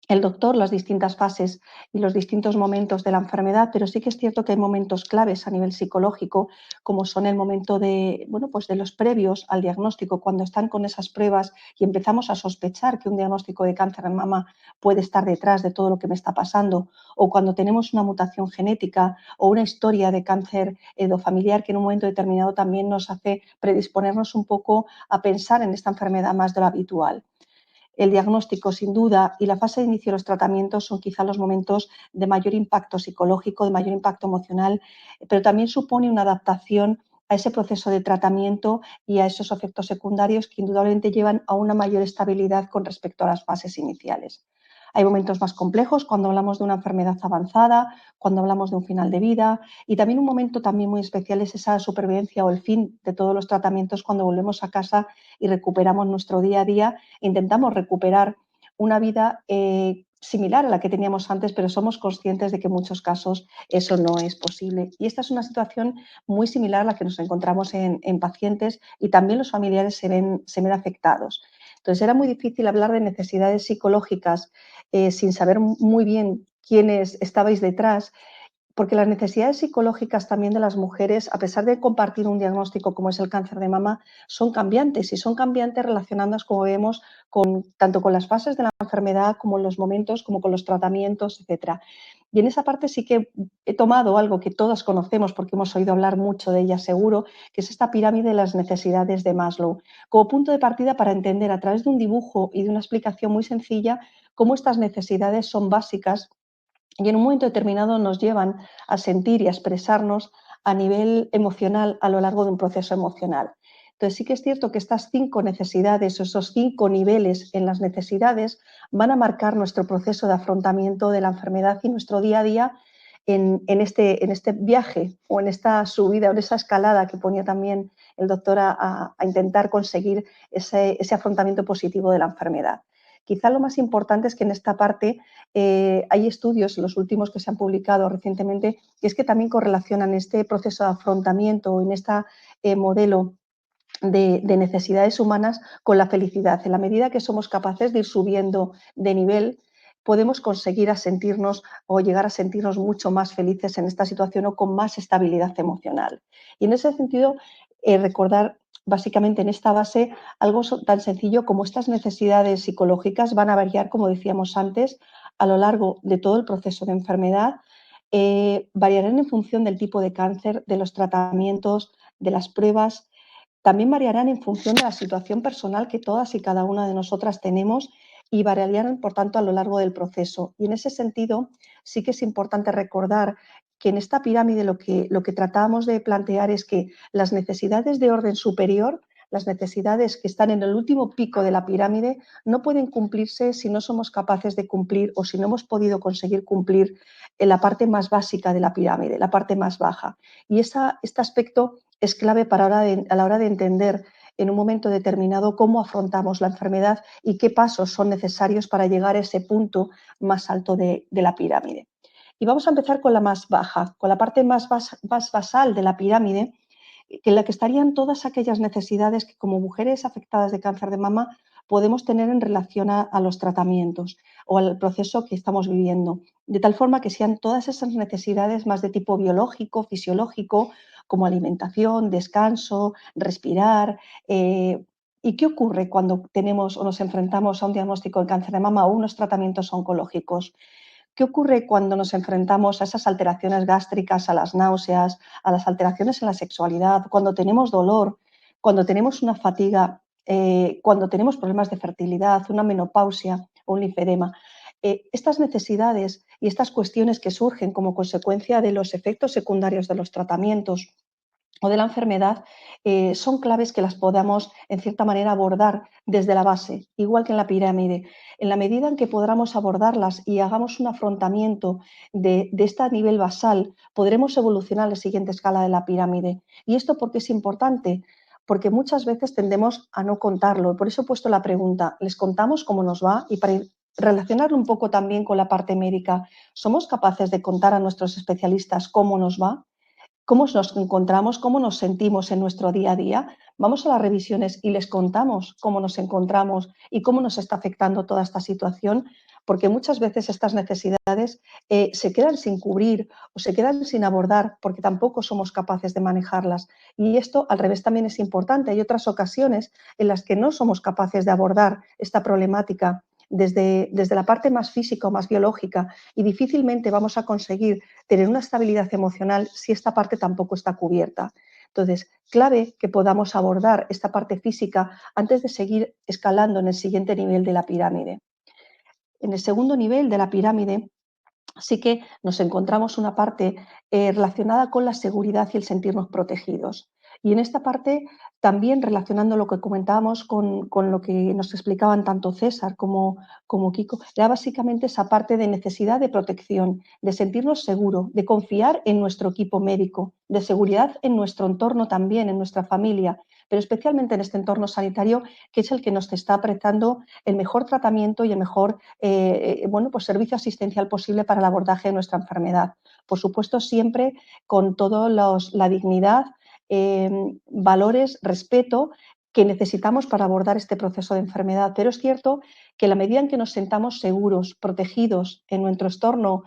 E: el doctor las distintas fases y los distintos momentos de la enfermedad, pero sí que es cierto que hay momentos claves a nivel psicológico, como son el momento de los previos al diagnóstico, cuando están con esas pruebas y empezamos a sospechar que un diagnóstico de cáncer de mama puede estar detrás de todo lo que me está pasando, o cuando tenemos una mutación genética o una historia de cáncer endofamiliar que en un momento determinado también nos hace predisponernos un poco a pensar en esta enfermedad más de lo habitual. El diagnóstico, sin duda, y la fase de inicio de los tratamientos son quizá los momentos de mayor impacto psicológico, de mayor impacto emocional, pero también supone una adaptación a ese proceso de tratamiento y a esos efectos secundarios que indudablemente llevan a una mayor estabilidad con respecto a las fases iniciales. Hay momentos más complejos cuando hablamos de una enfermedad avanzada, cuando hablamos de un final de vida, y también un momento también muy especial es esa supervivencia o el fin de todos los tratamientos, cuando volvemos a casa y recuperamos nuestro día a día, intentamos recuperar una vida similar a la que teníamos antes, pero somos conscientes de que en muchos casos eso no es posible. Y esta es una situación muy similar a la que nos encontramos en pacientes, y también los familiares se ven afectados. Entonces era muy difícil hablar de necesidades psicológicas sin saber muy bien quiénes estabais detrás, porque las necesidades psicológicas también de las mujeres, a pesar de compartir un diagnóstico como es el cáncer de mama, son cambiantes, y son cambiantes relacionadas, como vemos, tanto con las fases de la enfermedad como en los momentos, como con los tratamientos, etc. Y en esa parte sí que he tomado algo que todas conocemos porque hemos oído hablar mucho de ella seguro, que es esta pirámide de las necesidades de Maslow, como punto de partida para entender a través de un dibujo y de una explicación muy sencilla cómo estas necesidades son básicas y en un momento determinado nos llevan a sentir y a expresarnos a nivel emocional a lo largo de un proceso emocional. Entonces sí que es cierto que estas 5 necesidades o esos 5 niveles en las necesidades van a marcar nuestro proceso de afrontamiento de la enfermedad y nuestro día a día en este viaje o en esta subida o en esa escalada que ponía también el doctor a intentar conseguir ese afrontamiento positivo de la enfermedad. Quizá lo más importante es que en esta parte hay estudios, los últimos que se han publicado recientemente, y es que también correlacionan este proceso de afrontamiento en este modelo de necesidades humanas con la felicidad. En la medida que somos capaces de ir subiendo de nivel, podemos conseguir sentirnos o llegar a sentirnos mucho más felices en esta situación o con más estabilidad emocional. Y en ese sentido, recordar básicamente en esta base algo tan sencillo como estas necesidades psicológicas van a variar, como decíamos antes, a lo largo de todo el proceso de enfermedad. Variarán en función del tipo de cáncer, de los tratamientos, de las pruebas. También variarán en función de la situación personal que todas y cada una de nosotras tenemos, y variarán, por tanto, a lo largo del proceso. Y en ese sentido, sí que es importante recordar que en esta pirámide lo que tratamos de plantear es que las necesidades de orden superior, las necesidades que están en el último pico de la pirámide, no pueden cumplirse si no somos capaces de cumplir o si no hemos podido conseguir cumplir en la parte más básica de la pirámide, la parte más baja. Y este aspecto es clave a la hora de entender en un momento determinado cómo afrontamos la enfermedad y qué pasos son necesarios para llegar a ese punto más alto de la pirámide. Y vamos a empezar con la más baja, con la parte más basal de la pirámide, en la que estarían todas aquellas necesidades que como mujeres afectadas de cáncer de mama podemos tener en relación a los tratamientos o al proceso que estamos viviendo, de tal forma que sean todas esas necesidades más de tipo biológico, fisiológico, como alimentación, descanso, respirar. ¿Y qué ocurre cuando tenemos o nos enfrentamos a un diagnóstico de cáncer de mama o unos tratamientos oncológicos? ¿Qué ocurre cuando nos enfrentamos a esas alteraciones gástricas, a las náuseas, a las alteraciones en la sexualidad, cuando tenemos dolor, cuando tenemos una fatiga, cuando tenemos problemas de fertilidad, una menopausia o un linfedema? Estas necesidades y estas cuestiones que surgen como consecuencia de los efectos secundarios de los tratamientos o de la enfermedad, son claves que las podamos, en cierta manera, abordar desde la base, igual que en la pirámide. En la medida en que podamos abordarlas y hagamos un afrontamiento de este nivel basal, podremos evolucionar a la siguiente escala de la pirámide. ¿Y esto por qué es importante? Porque muchas veces tendemos a no contarlo. Por eso he puesto la pregunta, ¿les contamos cómo nos va? Y para relacionarlo un poco también con la parte médica, ¿somos capaces de contar a nuestros especialistas cómo nos va? ¿Cómo nos encontramos? ¿Cómo nos sentimos en nuestro día a día? Vamos a las revisiones y les contamos cómo nos encontramos y cómo nos está afectando toda esta situación, porque muchas veces estas necesidades se quedan sin cubrir o se quedan sin abordar porque tampoco somos capaces de manejarlas. Y esto al revés también es importante. Hay otras ocasiones en las que no somos capaces de abordar esta problemática desde la parte más física o más biológica y difícilmente vamos a conseguir tener una estabilidad emocional si esta parte tampoco está cubierta. Entonces, clave que podamos abordar esta parte física antes de seguir escalando en el siguiente nivel de la pirámide. En el segundo nivel de la pirámide sí que nos encontramos una parte relacionada con la seguridad y el sentirnos protegidos. Y en esta parte, también relacionando lo que comentábamos con lo que nos explicaban tanto César como Kiko, era básicamente esa parte de necesidad de protección, de sentirnos seguros, de confiar en nuestro equipo médico, de seguridad en nuestro entorno también, en nuestra familia, pero especialmente en este entorno sanitario que es el que nos está prestando el mejor tratamiento y el mejor pues servicio asistencial posible para el abordaje de nuestra enfermedad. Por supuesto, siempre con toda la dignidad, valores, respeto que necesitamos para abordar este proceso de enfermedad. Pero es cierto que a la medida en que nos sentamos seguros, protegidos en nuestro entorno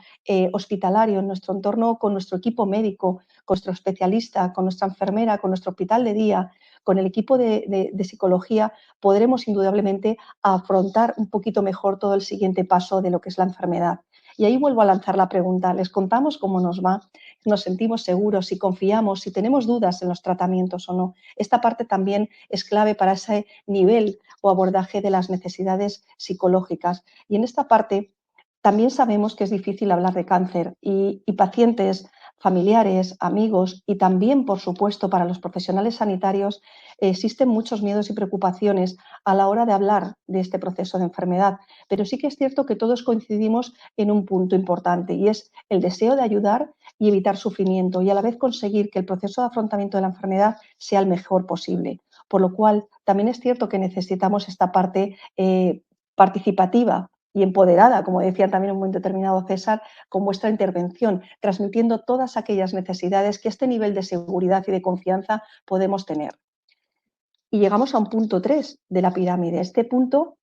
E: hospitalario, en nuestro entorno con nuestro equipo médico, con nuestro especialista, con nuestra enfermera, con nuestro hospital de día, con el equipo de psicología, podremos indudablemente afrontar un poquito mejor todo el siguiente paso de lo que es la enfermedad. Y ahí vuelvo a lanzar la pregunta, ¿les contamos cómo nos va? ¿Nos sentimos seguros? ¿Si confiamos? ¿Si tenemos dudas en los tratamientos o no? Esta parte también es clave para ese nivel o abordaje de las necesidades psicológicas. Y en esta parte también sabemos que es difícil hablar de cáncer y pacientes, familiares, amigos y también, por supuesto, para los profesionales sanitarios existen muchos miedos y preocupaciones a la hora de hablar de este proceso de enfermedad. Pero sí que es cierto que todos coincidimos en un punto importante y es el deseo de ayudar y evitar sufrimiento y a la vez conseguir que el proceso de afrontamiento de la enfermedad sea el mejor posible. Por lo cual, también es cierto que necesitamos esta parte participativa y empoderada, como decía también en un momento determinado César, con vuestra intervención, transmitiendo todas aquellas necesidades que a este nivel de seguridad y de confianza podemos tener. Y llegamos a un punto 3 de la pirámide, este punto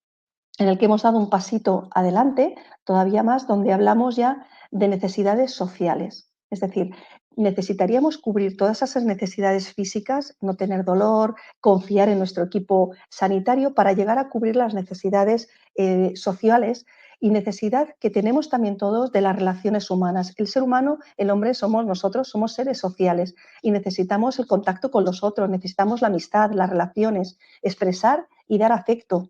E: en el que hemos dado un pasito adelante, todavía más, donde hablamos ya de necesidades sociales. Es decir, necesitaríamos cubrir todas esas necesidades físicas, no tener dolor, confiar en nuestro equipo sanitario para llegar a cubrir las necesidades sociales y necesidad que tenemos también todos de las relaciones humanas. El ser humano, el hombre, somos nosotros, somos seres sociales y necesitamos el contacto con los otros, necesitamos la amistad, las relaciones, expresar y dar afecto.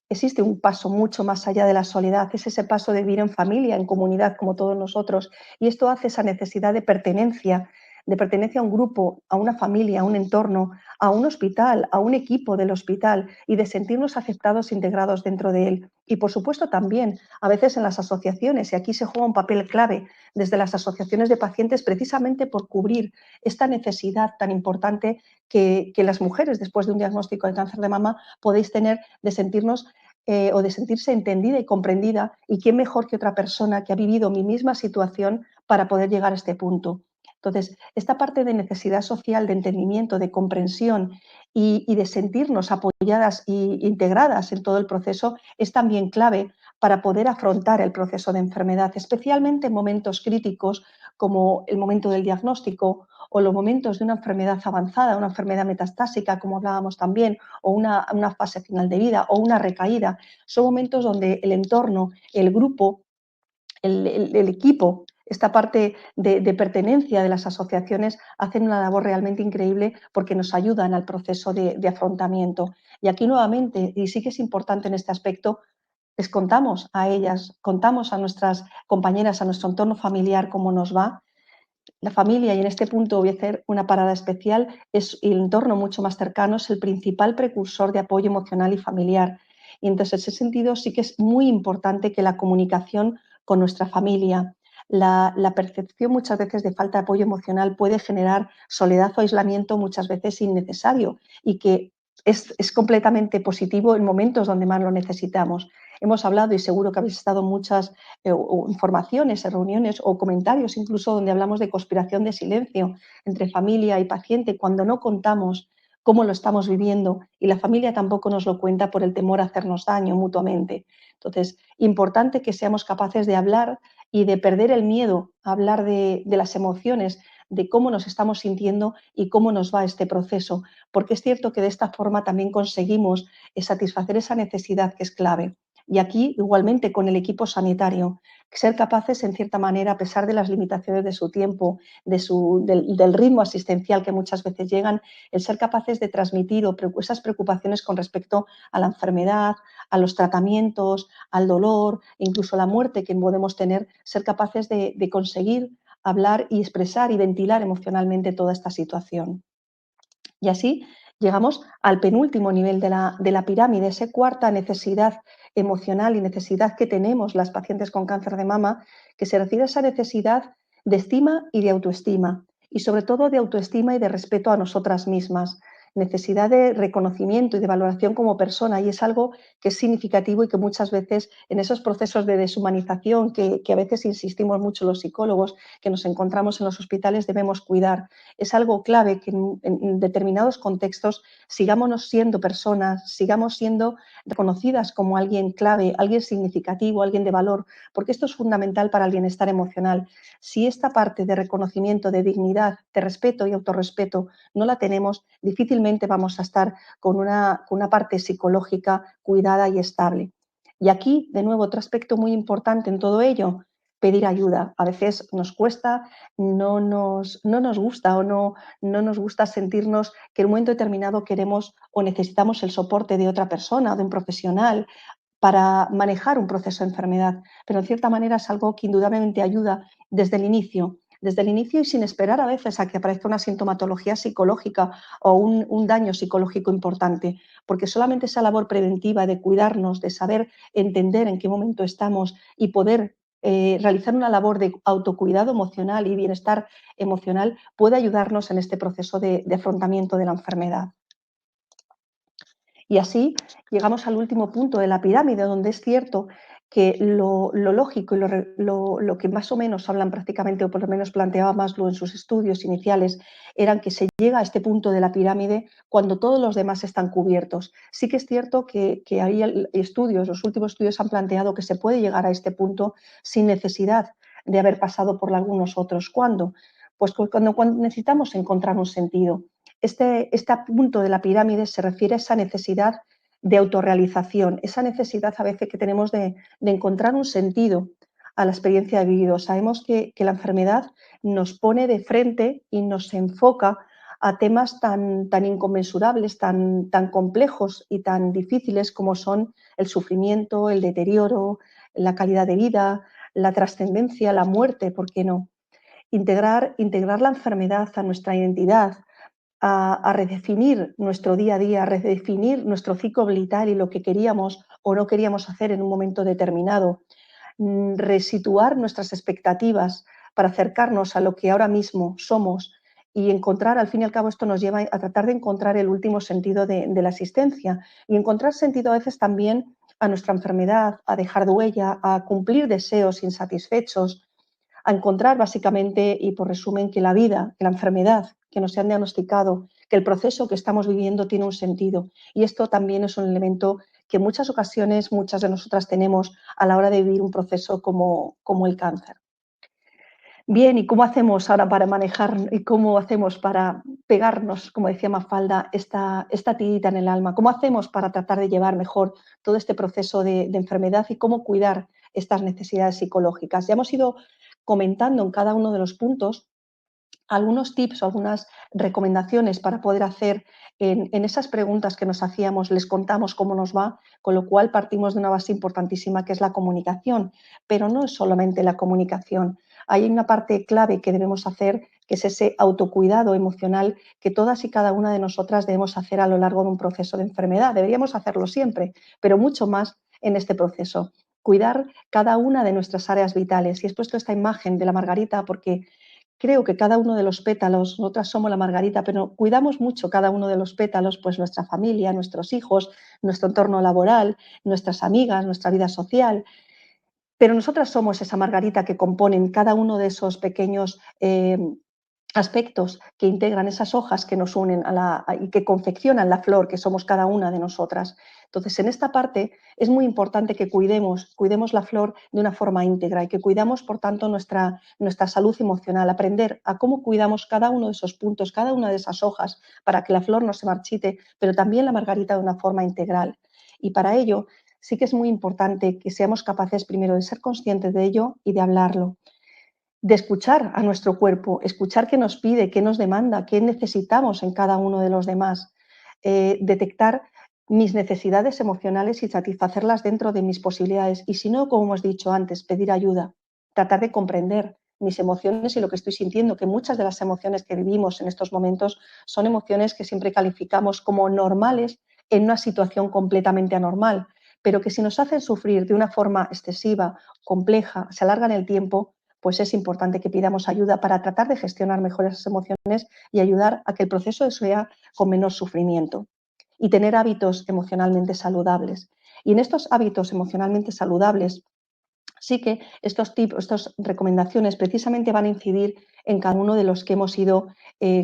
E: Existe un paso mucho más allá de la soledad, es ese paso de vivir en familia, en comunidad, como todos nosotros, y esto hace esa necesidad de pertenencia a un grupo, a una familia, a un entorno, a un hospital, a un equipo del hospital y de sentirnos aceptados e integrados dentro de él. Y por supuesto también a veces en las asociaciones, y aquí se juega un papel clave desde las asociaciones de pacientes precisamente por cubrir esta necesidad tan importante que las mujeres después de un diagnóstico de cáncer de mama podéis tener de sentirnos o de sentirse entendida y comprendida, y quién mejor que otra persona que ha vivido mi misma situación para poder llegar a este punto. Entonces, esta parte de necesidad social, de entendimiento, de comprensión y de sentirnos apoyadas e integradas en todo el proceso es también clave para poder afrontar el proceso de enfermedad, especialmente en momentos críticos como el momento del diagnóstico o los momentos de una enfermedad avanzada, una enfermedad metastásica, como hablábamos también, o una fase final de vida o una recaída. Son momentos donde el entorno, el grupo, el equipo, esta parte de pertenencia de las asociaciones hacen una labor realmente increíble porque nos ayudan al proceso de afrontamiento. Y aquí nuevamente, y sí que es importante en este aspecto, les contamos a ellas, contamos a nuestras compañeras, a nuestro entorno familiar cómo nos va. La familia, y en este punto voy a hacer una parada especial, es el entorno mucho más cercano, es el principal precursor de apoyo emocional y familiar. Y entonces, en ese sentido, sí que es muy importante que la comunicación con nuestra familia, la percepción muchas veces de falta de apoyo emocional puede generar soledad o aislamiento muchas veces innecesario y que es completamente positivo en momentos donde más lo necesitamos. Hemos hablado, y seguro que habéis estado en muchas informaciones, reuniones o comentarios incluso donde hablamos de conspiración de silencio entre familia y paciente, cuando no contamos cómo lo estamos viviendo y la familia tampoco nos lo cuenta por el temor a hacernos daño mutuamente. Entonces, importante que seamos capaces de hablar y de perder el miedo a hablar de las emociones, de cómo nos estamos sintiendo y cómo nos va este proceso, porque es cierto que de esta forma también conseguimos satisfacer esa necesidad que es clave. Y aquí, igualmente, con el equipo sanitario, ser capaces, en cierta manera, a pesar de las limitaciones de su tiempo, del ritmo asistencial que muchas veces llegan, el ser capaces de transmitir esas preocupaciones con respecto a la enfermedad, a los tratamientos, al dolor, incluso a la muerte que podemos tener, ser capaces de conseguir hablar y expresar y ventilar emocionalmente toda esta situación. Y así llegamos al penúltimo nivel de la pirámide, esa cuarta necesidad emocional y necesidad que tenemos las pacientes con cáncer de mama, que se refiere a esa necesidad de estima y de autoestima, y sobre todo de autoestima y de respeto a nosotras mismas, necesidad de reconocimiento y de valoración como persona, y es algo que es significativo y que muchas veces en esos procesos de deshumanización que a veces insistimos mucho los psicólogos, que nos encontramos en los hospitales, debemos cuidar. Es algo clave que en determinados contextos sigamos siendo personas, sigamos siendo reconocidas como alguien clave, alguien significativo, alguien de valor, porque esto es fundamental para el bienestar emocional. Si esta parte de reconocimiento, de dignidad, de respeto y autorrespeto no la tenemos, difícilmente vamos a estar con una parte psicológica cuidada y estable. Y aquí, de nuevo, otro aspecto muy importante en todo ello, pedir ayuda. A veces nos cuesta, no nos gusta o no nos gusta sentirnos que en un momento determinado queremos o necesitamos el soporte de otra persona o de un profesional para manejar un proceso de enfermedad, pero en cierta manera es algo que indudablemente ayuda desde el inicio y sin esperar a veces a que aparezca una sintomatología psicológica o un daño psicológico importante, porque solamente esa labor preventiva de cuidarnos, de saber entender en qué momento estamos y poder realizar una labor de autocuidado emocional y bienestar emocional puede ayudarnos en este proceso de afrontamiento de la enfermedad. Y así llegamos al último punto de la pirámide, donde es cierto que lo lógico y lo que más o menos hablan prácticamente, o por lo menos planteaba Maslow en sus estudios iniciales, eran que se llega a este punto de la pirámide cuando todos los demás están cubiertos. Sí que es cierto que hay estudios, los últimos estudios han planteado que se puede llegar a este punto sin necesidad de haber pasado por algunos otros. ¿Cuándo? Pues cuando necesitamos encontrar un sentido. Este punto de la pirámide se refiere a esa necesidad de autorrealización, esa necesidad a veces que tenemos de encontrar un sentido a la experiencia de vivido. Sabemos que la enfermedad nos pone de frente y nos enfoca a temas tan inconmensurables, tan complejos y tan difíciles como son el sufrimiento, el deterioro, la calidad de vida, la trascendencia, la muerte, ¿por qué no? Integrar la enfermedad a nuestra identidad, a redefinir nuestro día a día, a redefinir nuestro ciclo vital y lo que queríamos o no queríamos hacer en un momento determinado, resituar nuestras expectativas para acercarnos a lo que ahora mismo somos y encontrar, al fin y al cabo, esto nos lleva a tratar de encontrar el último sentido de la existencia y encontrar sentido a veces también a nuestra enfermedad, a dejar huella, a cumplir deseos insatisfechos, a encontrar básicamente y por resumen que la vida, que la enfermedad que nos han diagnosticado, que el proceso que estamos viviendo tiene un sentido. Y esto también es un elemento que en muchas ocasiones muchas de nosotras tenemos a la hora de vivir un proceso como el cáncer. Bien, ¿y cómo hacemos ahora para manejar y cómo hacemos para pegarnos, como decía Mafalda, esta tirita en el alma? ¿Cómo hacemos para tratar de llevar mejor todo este proceso de enfermedad y cómo cuidar estas necesidades psicológicas? Ya hemos ido comentando en cada uno de los puntos algunos tips o algunas recomendaciones para poder hacer en esas preguntas que nos hacíamos, les contamos cómo nos va, con lo cual partimos de una base importantísima que es la comunicación, pero no es solamente la comunicación. Hay una parte clave que debemos hacer, que es ese autocuidado emocional que todas y cada una de nosotras debemos hacer a lo largo de un proceso de enfermedad. Deberíamos hacerlo siempre, pero mucho más en este proceso. Cuidar cada una de nuestras áreas vitales. Y he puesto esta imagen de la margarita porque creo que cada uno de los pétalos, nosotras somos la margarita, pero cuidamos mucho cada uno de los pétalos, pues nuestra familia, nuestros hijos, nuestro entorno laboral, nuestras amigas, nuestra vida social. Pero nosotras somos esa margarita que componen cada uno de esos pequeños aspectos que integran esas hojas que nos unen y que confeccionan la flor que somos cada una de nosotras. Entonces, en esta parte es muy importante que cuidemos la flor de una forma íntegra y que cuidamos, por tanto, nuestra salud emocional, aprender a cómo cuidamos cada uno de esos puntos, cada una de esas hojas, para que la flor no se marchite, pero también la margarita de una forma integral. Y para ello, sí que es muy importante que seamos capaces primero de ser conscientes de ello y de hablarlo, de escuchar a nuestro cuerpo, escuchar qué nos pide, qué nos demanda, qué necesitamos en cada uno de los demás, detectar mis necesidades emocionales y satisfacerlas dentro de mis posibilidades. Y si no, como hemos dicho antes, pedir ayuda, tratar de comprender mis emociones y lo que estoy sintiendo, que muchas de las emociones que vivimos en estos momentos son emociones que siempre calificamos como normales en una situación completamente anormal, pero que si nos hacen sufrir de una forma excesiva, compleja, se alargan el tiempo, pues es importante que pidamos ayuda para tratar de gestionar mejor esas emociones y ayudar a que el proceso sea con menor sufrimiento y tener hábitos emocionalmente saludables. Y en estos hábitos emocionalmente saludables, sí que estos tips, estas recomendaciones precisamente van a incidir en cada uno de los que hemos ido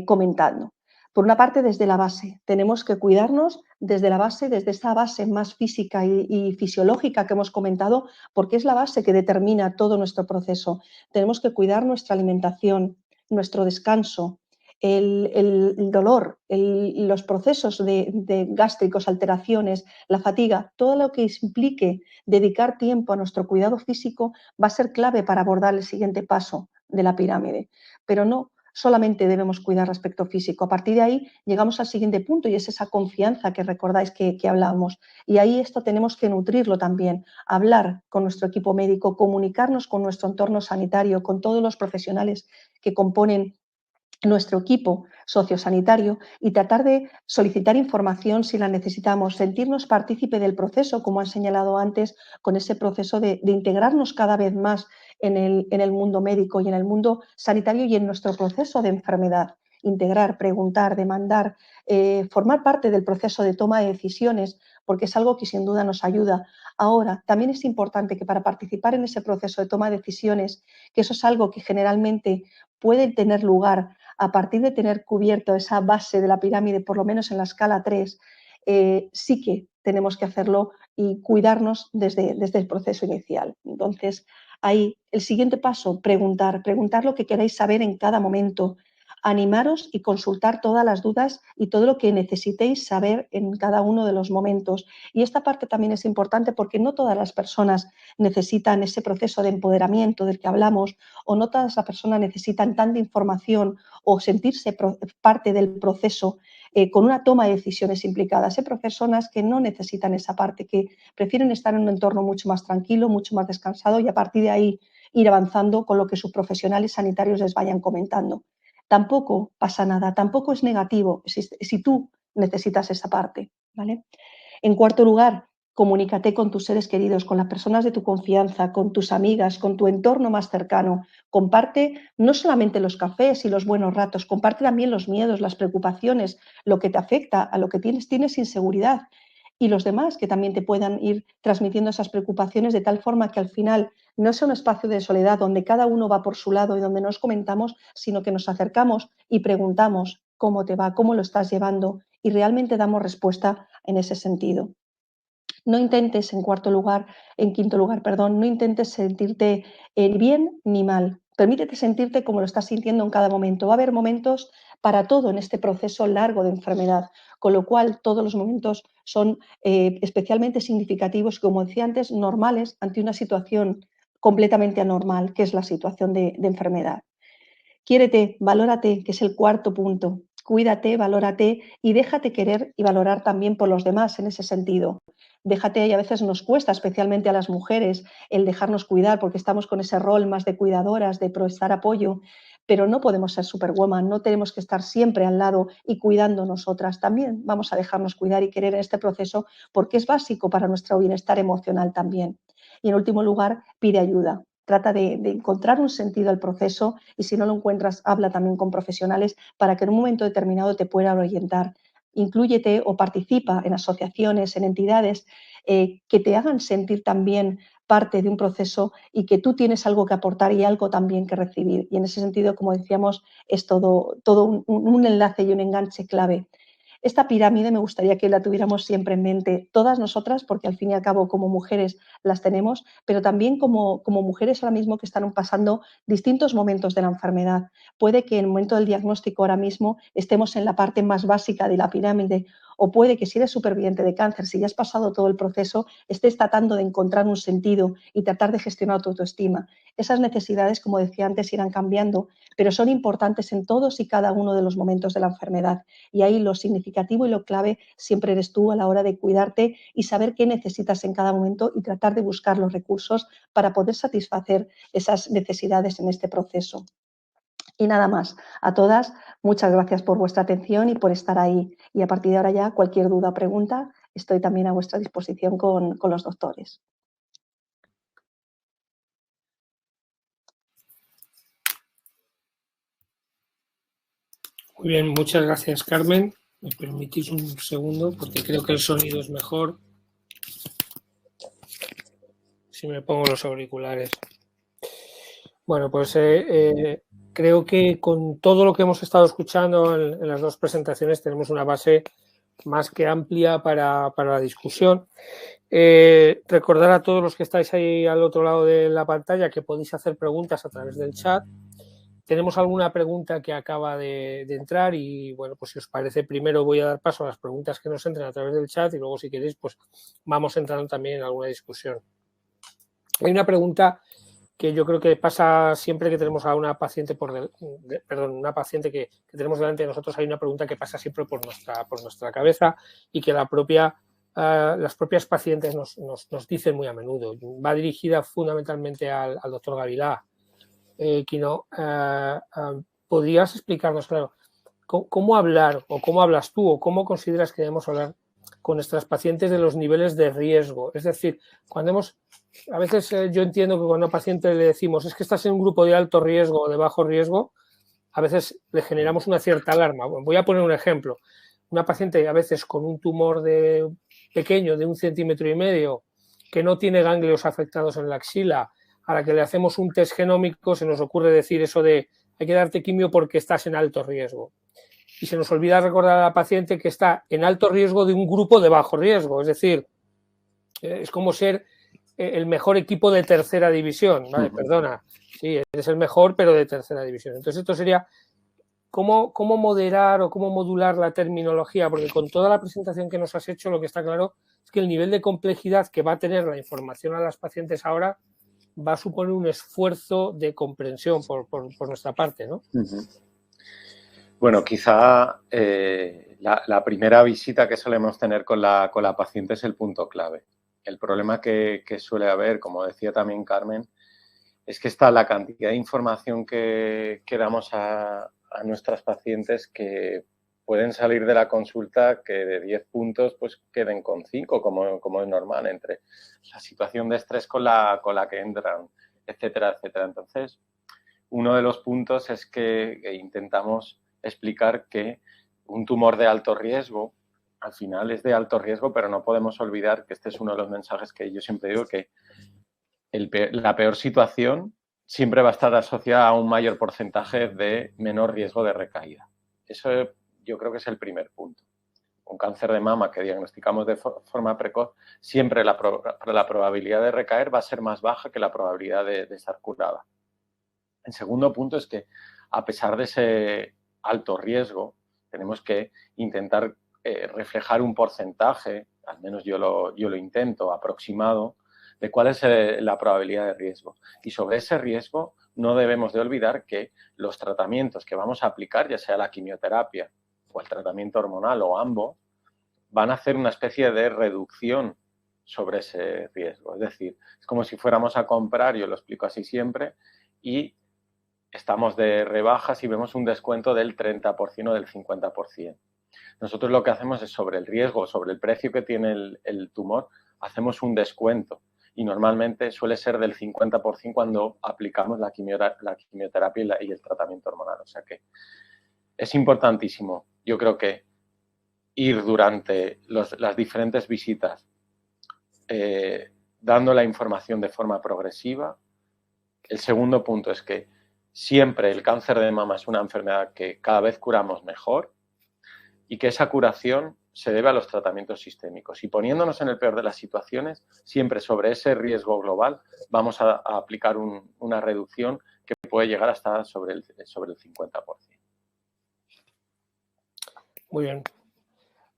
E: comentando. Por una parte, desde la base. Tenemos que cuidarnos desde la base, desde esa base más física y fisiológica que hemos comentado, porque es la base que determina todo nuestro proceso. Tenemos que cuidar nuestra alimentación, nuestro descanso, el dolor, los procesos de gástricos, alteraciones, la fatiga, todo lo que implique dedicar tiempo a nuestro cuidado físico va a ser clave para abordar el siguiente paso de la pirámide. Pero no solamente debemos cuidar respecto físico. A partir de ahí llegamos al siguiente punto y es esa confianza que recordáis que hablábamos. Y ahí esto tenemos que nutrirlo también, hablar con nuestro equipo médico, comunicarnos con nuestro entorno sanitario, con todos los profesionales que componen nuestro equipo sociosanitario y tratar de solicitar información si la necesitamos, sentirnos partícipe del proceso, como han señalado antes, con ese proceso de integrarnos cada vez más en el mundo médico y en el mundo sanitario y en nuestro proceso de enfermedad. Integrar, preguntar, demandar, formar parte del proceso de toma de decisiones, porque es algo que sin duda nos ayuda. Ahora, también es importante que para participar en ese proceso de toma de decisiones, que eso es algo que generalmente puede tener lugar a partir de tener cubierto esa base de la pirámide, por lo menos en la escala 3, sí que tenemos que hacerlo y cuidarnos desde el proceso inicial. Entonces, ahí el siguiente paso, preguntar lo que queráis saber en cada momento, animaros y consultar todas las dudas y todo lo que necesitéis saber en cada uno de los momentos. Y esta parte también es importante porque no todas las personas necesitan ese proceso de empoderamiento del que hablamos, o no todas las personas necesitan tanta información o sentirse parte del proceso con una toma de decisiones implicadas. Hay personas que no necesitan esa parte, que prefieren estar en un entorno mucho más tranquilo, mucho más descansado y a partir de ahí ir avanzando con lo que sus profesionales sanitarios les vayan comentando. Tampoco pasa nada, tampoco es negativo si tú necesitas esa parte, ¿vale? En cuarto lugar, comunícate con tus seres queridos, con las personas de tu confianza, con tus amigas, con tu entorno más cercano. Comparte no solamente los cafés y los buenos ratos, comparte también los miedos, las preocupaciones, lo que te afecta, a lo que tienes inseguridad. y los demás que también te puedan ir transmitiendo esas preocupaciones de tal forma que al final no sea un espacio de soledad donde cada uno va por su lado y donde nos comentamos, sino que nos acercamos y preguntamos cómo te va, cómo lo estás llevando y realmente damos respuesta en ese sentido. No intentes, en quinto lugar, perdón, no intentes sentirte ni bien ni mal. Permítete sentirte como lo estás sintiendo en cada momento. Va a haber momentos para todo en este proceso largo de enfermedad, con lo cual todos los momentos son especialmente significativos, como decía antes, normales ante una situación completamente anormal, que es la situación de enfermedad. Quiérete, valórate, que es el cuarto punto. Cuídate, valórate y déjate querer y valorar también por los demás en ese sentido. Déjate, y a veces nos cuesta, especialmente a las mujeres, el dejarnos cuidar porque estamos con ese rol más de cuidadoras, de prestar apoyo, pero no podemos ser superwoman, no tenemos que estar siempre al lado y cuidando nosotras. También vamos a dejarnos cuidar y querer en este proceso porque es básico para nuestro bienestar emocional también. Y en último lugar, pide ayuda. Trata de encontrar un sentido al proceso y si no lo encuentras, habla también con profesionales para que en un momento determinado te puedan orientar. Inclúyete o participa en asociaciones, en entidades que te hagan sentir también parte de un proceso y que tú tienes algo que aportar y algo también que recibir. Y en ese sentido, como decíamos, es todo un enlace y un enganche clave. Esta pirámide me gustaría que la tuviéramos siempre en mente, todas nosotras, porque al fin y al cabo como mujeres las tenemos, pero también como mujeres ahora mismo que están pasando distintos momentos de la enfermedad. Puede que en el momento del diagnóstico ahora mismo estemos en la parte más básica de la pirámide, o puede que si eres superviviente de cáncer, si ya has pasado todo el proceso, estés tratando de encontrar un sentido y tratar de gestionar tu autoestima. Esas necesidades, como decía antes, irán cambiando, pero son importantes en todos y cada uno de los momentos de la enfermedad. Y ahí lo significativo y lo clave siempre eres tú a la hora de cuidarte y saber qué necesitas en cada momento y tratar de buscar los recursos para poder satisfacer esas necesidades en este proceso. Y nada más. A todas, muchas gracias por vuestra atención y por estar ahí. Y a partir de ahora ya, cualquier duda o pregunta, estoy también a vuestra disposición con los doctores.
B: Muy bien, muchas gracias, Carmen. ¿Me permitís un segundo? Porque creo que el sonido es mejor si me pongo los auriculares. Bueno, pues creo que con todo lo que hemos estado escuchando en las dos presentaciones tenemos una base más que amplia para la discusión. Recordar a todos los que estáis ahí al otro lado de la pantalla que podéis hacer preguntas a través del chat. Tenemos alguna pregunta que acaba de entrar y, bueno, pues si os parece, primero voy a dar paso a las preguntas que nos entren a través del chat y luego, si queréis, pues vamos entrando también en alguna discusión. Hay una pregunta que yo creo que pasa siempre que tenemos a una paciente una paciente que tenemos delante de nosotros. Hay una pregunta que pasa siempre por nuestra cabeza y que las propias pacientes nos dicen muy a menudo. Va dirigida fundamentalmente al doctor Gavilá. Quino, ¿podrías explicarnos, claro, cómo hablar o cómo hablas tú o cómo consideras que debemos hablar con nuestras pacientes de los niveles de riesgo? Es decir, a veces yo entiendo que cuando a un paciente le decimos es que estás en un grupo de alto riesgo o de bajo riesgo, a veces le generamos una cierta alarma. Voy a poner un ejemplo. Una paciente a veces con un tumor pequeño de 1,5 centímetros que no tiene ganglios afectados en la axila, a la que le hacemos un test genómico, se nos ocurre decir eso de hay que darte quimio porque estás en alto riesgo. Y se nos olvida recordar a la paciente que está en alto riesgo de un grupo de bajo riesgo. Es decir, es como ser el mejor equipo de tercera división. Vale, perdona, sí, eres el mejor, pero de tercera división. Entonces esto sería cómo moderar o cómo modular la terminología, porque con toda la presentación que nos has hecho, lo que está claro es que el nivel de complejidad que va a tener la información a las pacientes ahora va a suponer un esfuerzo de comprensión por nuestra parte, ¿no?
C: Bueno, quizá la primera visita que solemos tener con la paciente es el punto clave. El problema que suele haber, como decía también Carmen, es que está la cantidad de información que damos a nuestras pacientes que pueden salir de la consulta que de 10 puntos pues queden con 5, como es normal, entre la situación de estrés con la que entran, etcétera, etcétera. Entonces, uno de los puntos es que intentamos explicar que un tumor de alto riesgo al final es de alto riesgo, pero no podemos olvidar que este es uno de los mensajes que yo siempre digo, que la peor situación siempre va a estar asociada a un mayor porcentaje de menor riesgo de recaída. Eso yo creo que es el primer punto. Un cáncer de mama que diagnosticamos de forma precoz, siempre la probabilidad de recaer va a ser más baja que la probabilidad de estar curada. El segundo punto es que, a pesar de ese alto riesgo, tenemos que intentar reflejar un porcentaje, al menos yo lo intento, aproximado, de cuál es la probabilidad de riesgo. Y sobre ese riesgo no debemos de olvidar que los tratamientos que vamos a aplicar, ya sea la quimioterapia o el tratamiento hormonal o ambos, van a hacer una especie de reducción sobre ese riesgo. Es decir, es como si fuéramos a comprar, yo lo explico así siempre, y estamos de rebajas y vemos un descuento del 30% o del 50%. Nosotros lo que hacemos es, sobre el riesgo, sobre el precio que tiene el tumor, hacemos un descuento. Y normalmente suele ser del 50% cuando aplicamos la quimioterapia y el tratamiento hormonal. O sea que es importantísimo, yo creo que, ir durante las diferentes visitas dando la información de forma progresiva. El segundo punto es que siempre el cáncer de mama es una enfermedad que cada vez curamos mejor y que esa curación se debe a los tratamientos sistémicos. Y poniéndonos en el peor de las situaciones, siempre sobre ese riesgo global vamos a aplicar una reducción que puede llegar hasta sobre el 50%.
B: Muy bien.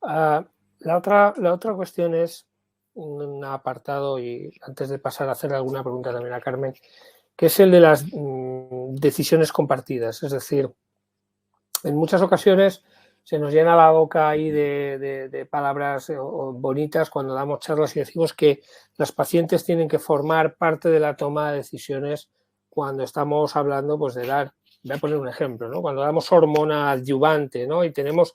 B: La otra cuestión es un apartado, y antes de pasar a hacer alguna pregunta también a Carmen, que es el de las decisiones compartidas. Es decir, en muchas ocasiones se nos llena la boca ahí de palabras bonitas cuando damos charlas y decimos que las pacientes tienen que formar parte de la toma de decisiones cuando estamos hablando, pues, de dar, voy a poner un ejemplo, ¿no? Cuando damos hormona adyuvante, ¿no? Y tenemos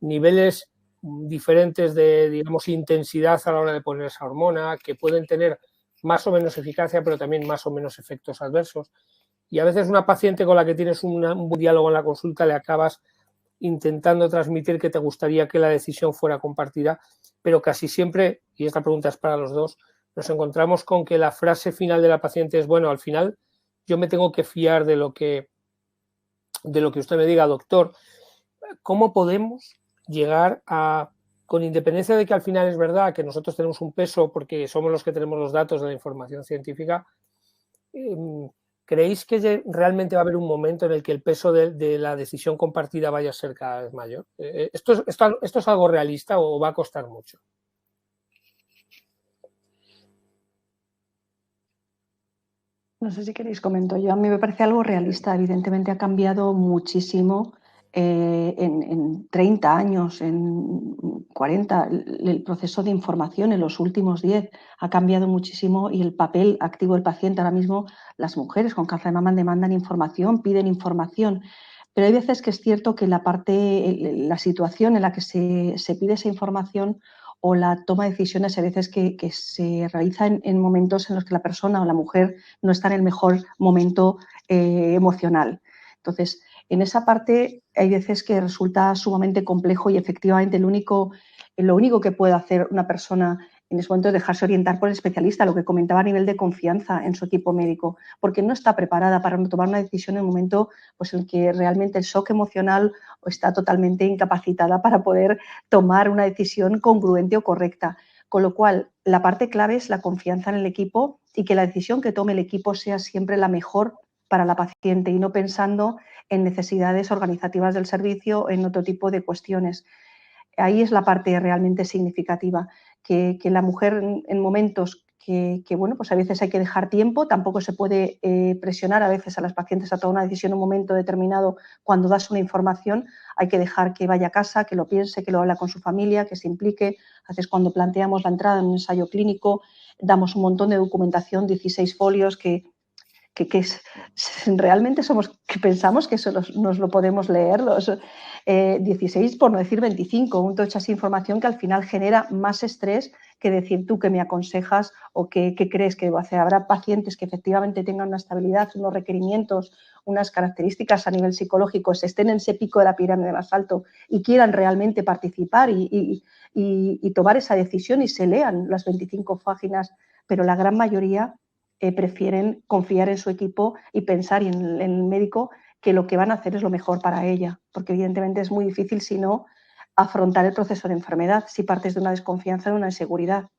B: niveles diferentes de, digamos, intensidad a la hora de poner esa hormona, que pueden tener más o menos eficacia, pero también más o menos efectos adversos. Y a veces una paciente con la que tienes un diálogo en la consulta le acabas intentando transmitir que te gustaría que la decisión fuera compartida, pero casi siempre, y esta pregunta es para los dos, nos encontramos con que la frase final de la paciente es: bueno, al final yo me tengo que fiar de lo que usted me diga, doctor. ¿Cómo podemos llegar a, con independencia de que al final es verdad que nosotros tenemos un peso porque somos los que tenemos los datos de la información científica, ¿creéis que realmente va a haber un momento en el que el peso de la decisión compartida vaya a ser cada vez mayor? ¿Esto es algo realista o va a costar mucho?
E: No sé si queréis comento yo. A mí me parece algo realista. Evidentemente ha cambiado muchísimo en 30 años, en 40. El proceso de información en los últimos 10 ha cambiado muchísimo, y el papel activo del paciente. Ahora mismo las mujeres con cáncer de mama demandan información, piden información. Pero hay veces que es cierto que la situación en la que se pide esa información o la toma de decisiones, a veces que se realiza en momentos en los que la persona o la mujer no está en el mejor momento emocional. Entonces, en esa parte hay veces que resulta sumamente complejo, y efectivamente lo único que puede hacer una persona en ese momento es dejarse orientar por el especialista, lo que comentaba, a nivel de confianza en su equipo médico, porque no está preparada para tomar una decisión en un momento, pues, en el que realmente el shock emocional está totalmente incapacitada para poder tomar una decisión congruente o correcta. Con lo cual, la parte clave es la confianza en el equipo, y que la decisión que tome el equipo sea siempre la mejor para la paciente, y no pensando en necesidades organizativas del servicio, en otro tipo de cuestiones. Ahí es la parte realmente significativa, que la mujer en momentos que, bueno, pues a veces hay que dejar tiempo, tampoco se puede presionar a veces a las pacientes a tomar una decisión en un momento determinado. Cuando das una información hay que dejar que vaya a casa, que lo piense, que lo habla con su familia, que se implique. A veces, cuando planteamos la entrada en un ensayo clínico, damos un montón de documentación, 16 folios, que realmente que pensamos que eso nos lo podemos leer, los 16, por no decir 25, un tocho así, información que al final genera más estrés que decir tú qué me aconsejas o qué crees que debo hacer. Habrá pacientes que efectivamente tengan una estabilidad, unos requerimientos, unas características a nivel psicológico, estén en ese pico de la pirámide más alto y quieran realmente participar y tomar esa decisión y se lean las 25 páginas, pero la gran mayoría prefieren confiar en su equipo y pensar en el médico que lo que van a hacer es lo mejor para ella, porque evidentemente es muy difícil si no afrontar el proceso de enfermedad, si partes de una desconfianza, de una inseguridad.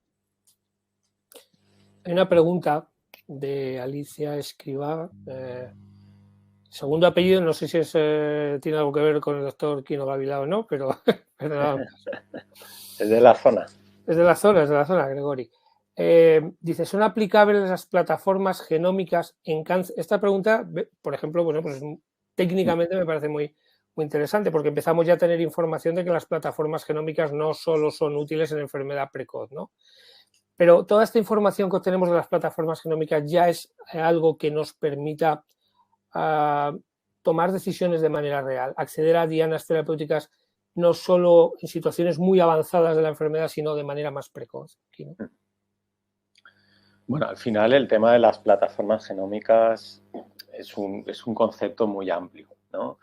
B: Hay una pregunta de Alicia Escrivá. Segundo apellido, no sé si tiene algo que ver con el doctor Quino Gavilá o no, pero
C: Es de la zona.
B: Es de la zona, Gregori. Dice, ¿son aplicables las plataformas genómicas en cáncer? Esta pregunta, por ejemplo, bueno, pues técnicamente me parece muy, muy interesante porque empezamos ya a tener información de que las plataformas genómicas no solo son útiles en enfermedad precoz, ¿no? Pero toda esta información que obtenemos de las plataformas genómicas ya es algo que nos permita tomar decisiones de manera real, acceder a dianas terapéuticas no solo en situaciones muy avanzadas de la enfermedad, sino de manera más precoz. ¿No?
C: Bueno, al final el tema de las plataformas genómicas es un concepto muy amplio, ¿no?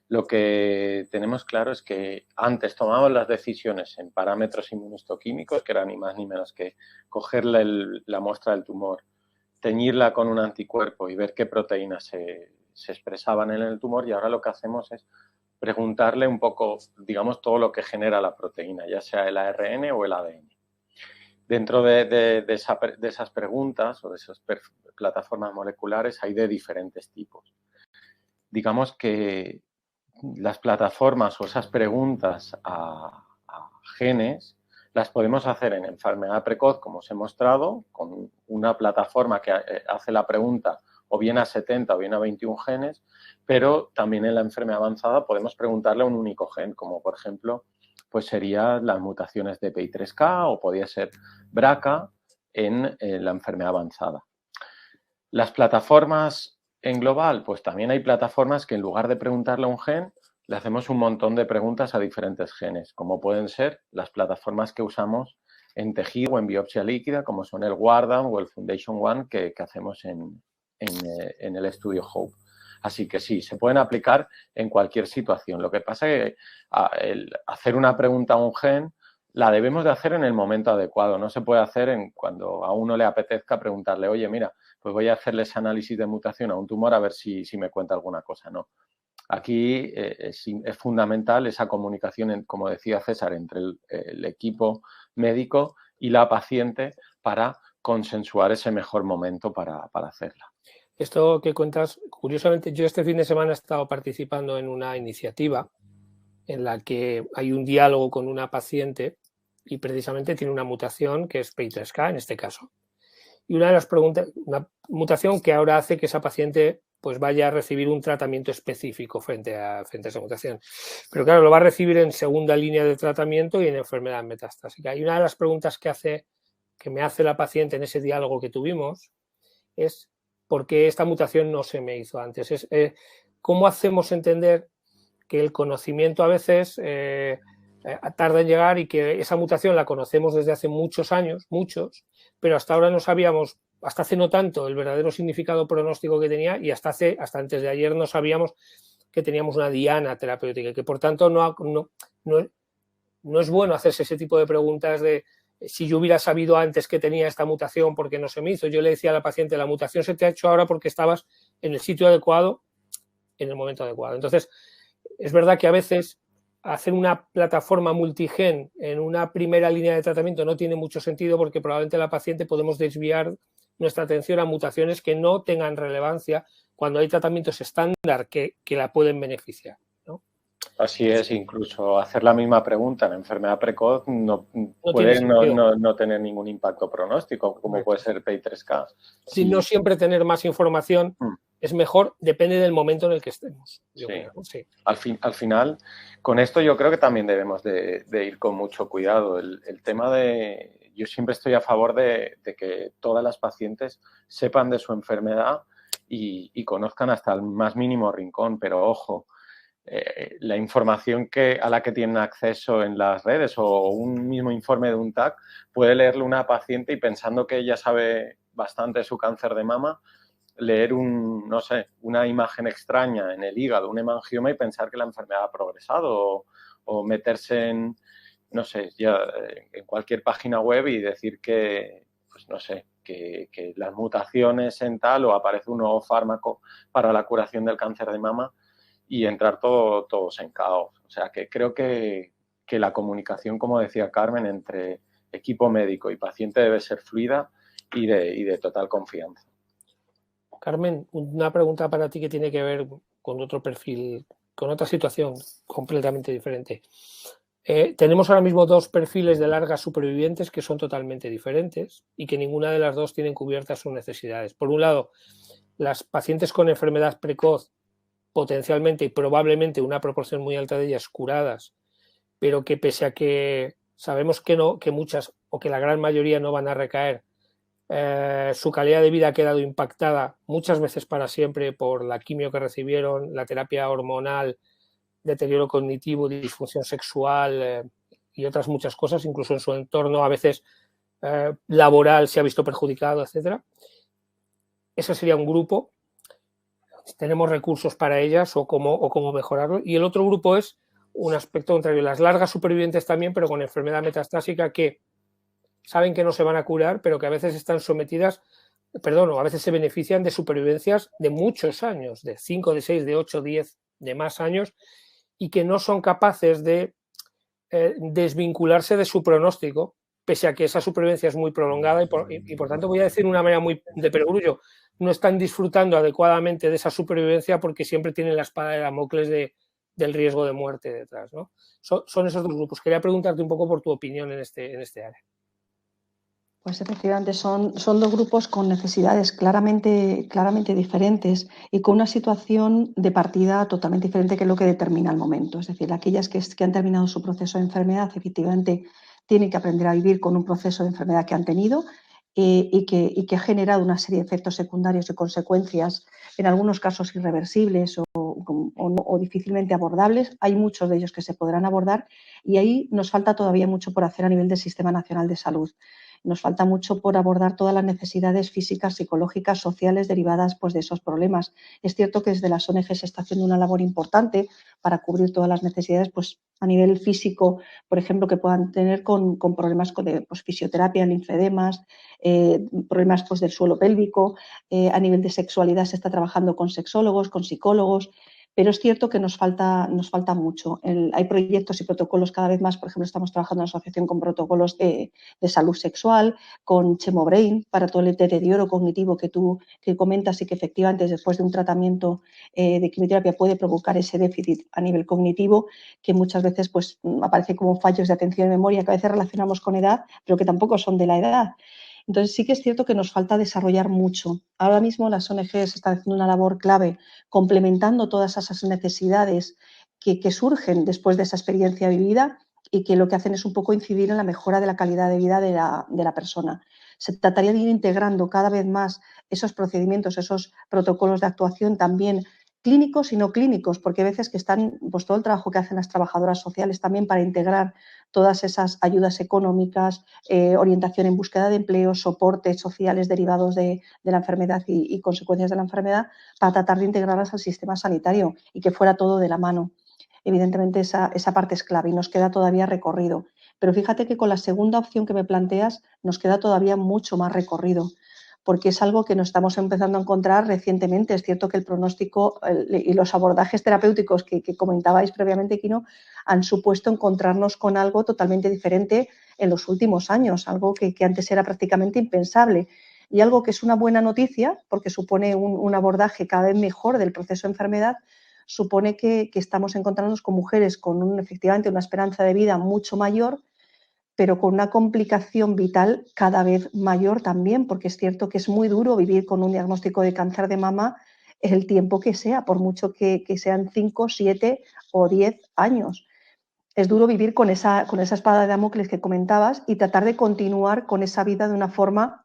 C: Lo que tenemos claro es que antes tomábamos las decisiones en parámetros inmunohistoquímicos, que eran ni más ni menos que coger la muestra del tumor, teñirla con un anticuerpo y ver qué proteínas se expresaban en el tumor, y ahora lo que hacemos es preguntarle un poco, digamos, todo lo que genera la proteína, ya sea el ARN o el ADN. Dentro de esas preguntas o de esas plataformas moleculares hay de diferentes tipos. Digamos que las plataformas o esas preguntas a genes las podemos hacer en enfermedad precoz, como os he mostrado, con una plataforma que hace la pregunta o bien a 70 o bien a 21 genes, pero también en la enfermedad avanzada podemos preguntarle a un único gen, como por ejemplo pues serían las mutaciones de PI3K o podría ser BRCA en la enfermedad avanzada. Las plataformas en global, pues también hay plataformas que en lugar de preguntarle a un gen, le hacemos un montón de preguntas a diferentes genes, como pueden ser las plataformas que usamos en tejido o en biopsia líquida, como son el Guardant o el Foundation One que hacemos en el estudio HOPE. Así que sí, se pueden aplicar en cualquier situación. Lo que pasa es que hacer una pregunta a un gen la debemos de hacer en el momento adecuado. No se puede hacer cuando a uno le apetezca preguntarle, oye, mira, pues voy a hacerle ese análisis de mutación a un tumor a ver si me cuenta alguna cosa. No. Aquí es fundamental esa comunicación, como decía César, entre el equipo médico y la paciente para consensuar ese mejor momento para hacerla.
B: Esto que cuentas, curiosamente, yo este fin de semana he estado participando en una iniciativa en la que hay un diálogo con una paciente y precisamente tiene una mutación que es PI3K en este caso. Y una de las preguntas, una mutación que ahora hace que esa paciente pues vaya a recibir un tratamiento específico frente a esa mutación. Pero claro, lo va a recibir en segunda línea de tratamiento y en enfermedad metastásica. Y una de las preguntas que me hace la paciente en ese diálogo que tuvimos es ¿por qué esta mutación no se me hizo antes? ¿Cómo hacemos entender que el conocimiento a veces tarda en llegar y que esa mutación la conocemos desde hace muchos años, pero hasta ahora no sabíamos, hasta hace no tanto, el verdadero significado pronóstico que tenía y hasta antes de ayer no sabíamos que teníamos una diana terapéutica y que por tanto no es bueno hacerse ese tipo de preguntas de si yo hubiera sabido antes que tenía esta mutación, ¿por qué no se me hizo? Yo le decía a la paciente, la mutación se te ha hecho ahora porque estabas en el sitio adecuado, en el momento adecuado. Entonces, es verdad que a veces hacer una plataforma multigen en una primera línea de tratamiento no tiene mucho sentido porque probablemente la paciente podemos desviar nuestra atención a mutaciones que no tengan relevancia cuando hay tratamientos estándar que la pueden beneficiar, ¿no?
C: Así es, incluso hacer la misma pregunta en enfermedad precoz puede no tener ningún impacto pronóstico, como puede ser PI3K.
B: Si no siempre tener más información es mejor, depende del momento en el que estemos. Yo creo, sí.
C: Al final, con esto yo creo que también debemos de ir con mucho cuidado. El tema de... Yo siempre estoy a favor de que todas las pacientes sepan de su enfermedad y conozcan hasta el más mínimo rincón, pero ojo, la información a la que tienen acceso en las redes o un mismo informe de un TAC puede leerlo una paciente y pensando que ella sabe bastante de su cáncer de mama, leer no sé, una imagen extraña en el hígado, un hemangioma, y pensar que la enfermedad ha progresado, o meterse en, no sé, ya en cualquier página web y decir que, pues no sé, que las mutaciones en tal, o aparece un nuevo fármaco para la curación del cáncer de mama, y entrar todos en caos. O sea, que creo que la comunicación, como decía Carmen, entre equipo médico y paciente debe ser fluida y de total confianza.
B: Carmen, una pregunta para ti que tiene que ver con otro perfil, con otra situación completamente diferente. Tenemos ahora mismo dos perfiles de largas supervivientes que son totalmente diferentes y que ninguna de las dos tienen cubiertas sus necesidades. Por un lado, las pacientes con enfermedad precoz, potencialmente y probablemente una proporción muy alta de ellas curadas, pero que pese a que sabemos que no, que muchas o que la gran mayoría no van a recaer, su calidad de vida ha quedado impactada muchas veces para siempre por la quimio que recibieron, la terapia hormonal, deterioro cognitivo, disfunción sexual y otras muchas cosas, incluso en su entorno a veces laboral se ha visto perjudicado, etcétera. Ese sería un grupo. Tenemos recursos para ellas o cómo mejorarlo. Y el otro grupo es un aspecto contrario, las largas supervivientes también, pero con enfermedad metastásica que saben que no se van a curar, pero que a veces están sometidas, o a veces se benefician de supervivencias de muchos años, de 5, de 6, de 8, 10, de más años, y que no son capaces de desvincularse de su pronóstico, pese a que esa supervivencia es muy prolongada y por tanto voy a decir de una manera muy de perogrullo, no están disfrutando adecuadamente de esa supervivencia porque siempre tienen la espada de Damocles del riesgo de muerte detrás, ¿no? Son esos dos grupos. Quería preguntarte un poco por tu opinión en este área.
E: Pues efectivamente son dos grupos con necesidades claramente diferentes y con una situación de partida totalmente diferente, que es lo que determina el momento. Es decir, aquellas que han terminado su proceso de enfermedad efectivamente tienen que aprender a vivir con un proceso de enfermedad que han tenido y que ha generado una serie de efectos secundarios y consecuencias, en algunos casos irreversibles o difícilmente abordables. Hay muchos de ellos que se podrán abordar y ahí nos falta todavía mucho por hacer a nivel del Sistema Nacional de Salud. Nos falta mucho por abordar todas las necesidades físicas, psicológicas, sociales derivadas pues, de esos problemas. Es cierto que desde las ONG se está haciendo una labor importante para cubrir todas las necesidades pues, a nivel físico, por ejemplo, que puedan tener con problemas de pues, fisioterapia, linfedemas, problemas pues, del suelo pélvico. A nivel de sexualidad se está trabajando con sexólogos, con psicólogos. Pero es cierto que nos falta mucho. Hay proyectos y protocolos cada vez más. Por ejemplo, estamos trabajando en asociación con protocolos de salud sexual, con Chemobrain, para todo el deterioro cognitivo que tú comentas y que efectivamente después de un tratamiento de quimioterapia puede provocar ese déficit a nivel cognitivo, que muchas veces pues, aparece como fallos de atención y memoria que a veces relacionamos con edad, pero que tampoco son de la edad. Entonces sí que es cierto que nos falta desarrollar mucho. Ahora mismo las ONGs están haciendo una labor clave complementando todas esas necesidades que surgen después de esa experiencia vivida y que lo que hacen es un poco incidir en la mejora de la calidad de vida de la persona. Se trataría de ir integrando cada vez más esos procedimientos, esos protocolos de actuación también clínicos y no clínicos, porque hay veces que están, pues todo el trabajo que hacen las trabajadoras sociales también para integrar todas esas ayudas económicas, orientación en búsqueda de empleo, soportes sociales derivados de la enfermedad y consecuencias de la enfermedad, para tratar de integrarlas al sistema sanitario y que fuera todo de la mano. Evidentemente esa parte es clave y nos queda todavía recorrido. Pero fíjate que con la segunda opción que me planteas nos queda todavía mucho más recorrido, porque es algo que nos estamos empezando a encontrar recientemente. Es cierto que el pronóstico y los abordajes terapéuticos que comentabais previamente, Kino, han supuesto encontrarnos con algo totalmente diferente en los últimos años, algo que antes era prácticamente impensable. Y algo que es una buena noticia, porque supone un abordaje cada vez mejor del proceso de enfermedad, supone que estamos encontrándonos con mujeres con efectivamente una esperanza de vida mucho mayor, pero con una complicación vital cada vez mayor también, porque es cierto que es muy duro vivir con un diagnóstico de cáncer de mama el tiempo que sea, por mucho que sean 5, 7 o 10 años. Es duro vivir con esa espada de Damocles que comentabas y tratar de continuar con esa vida de una forma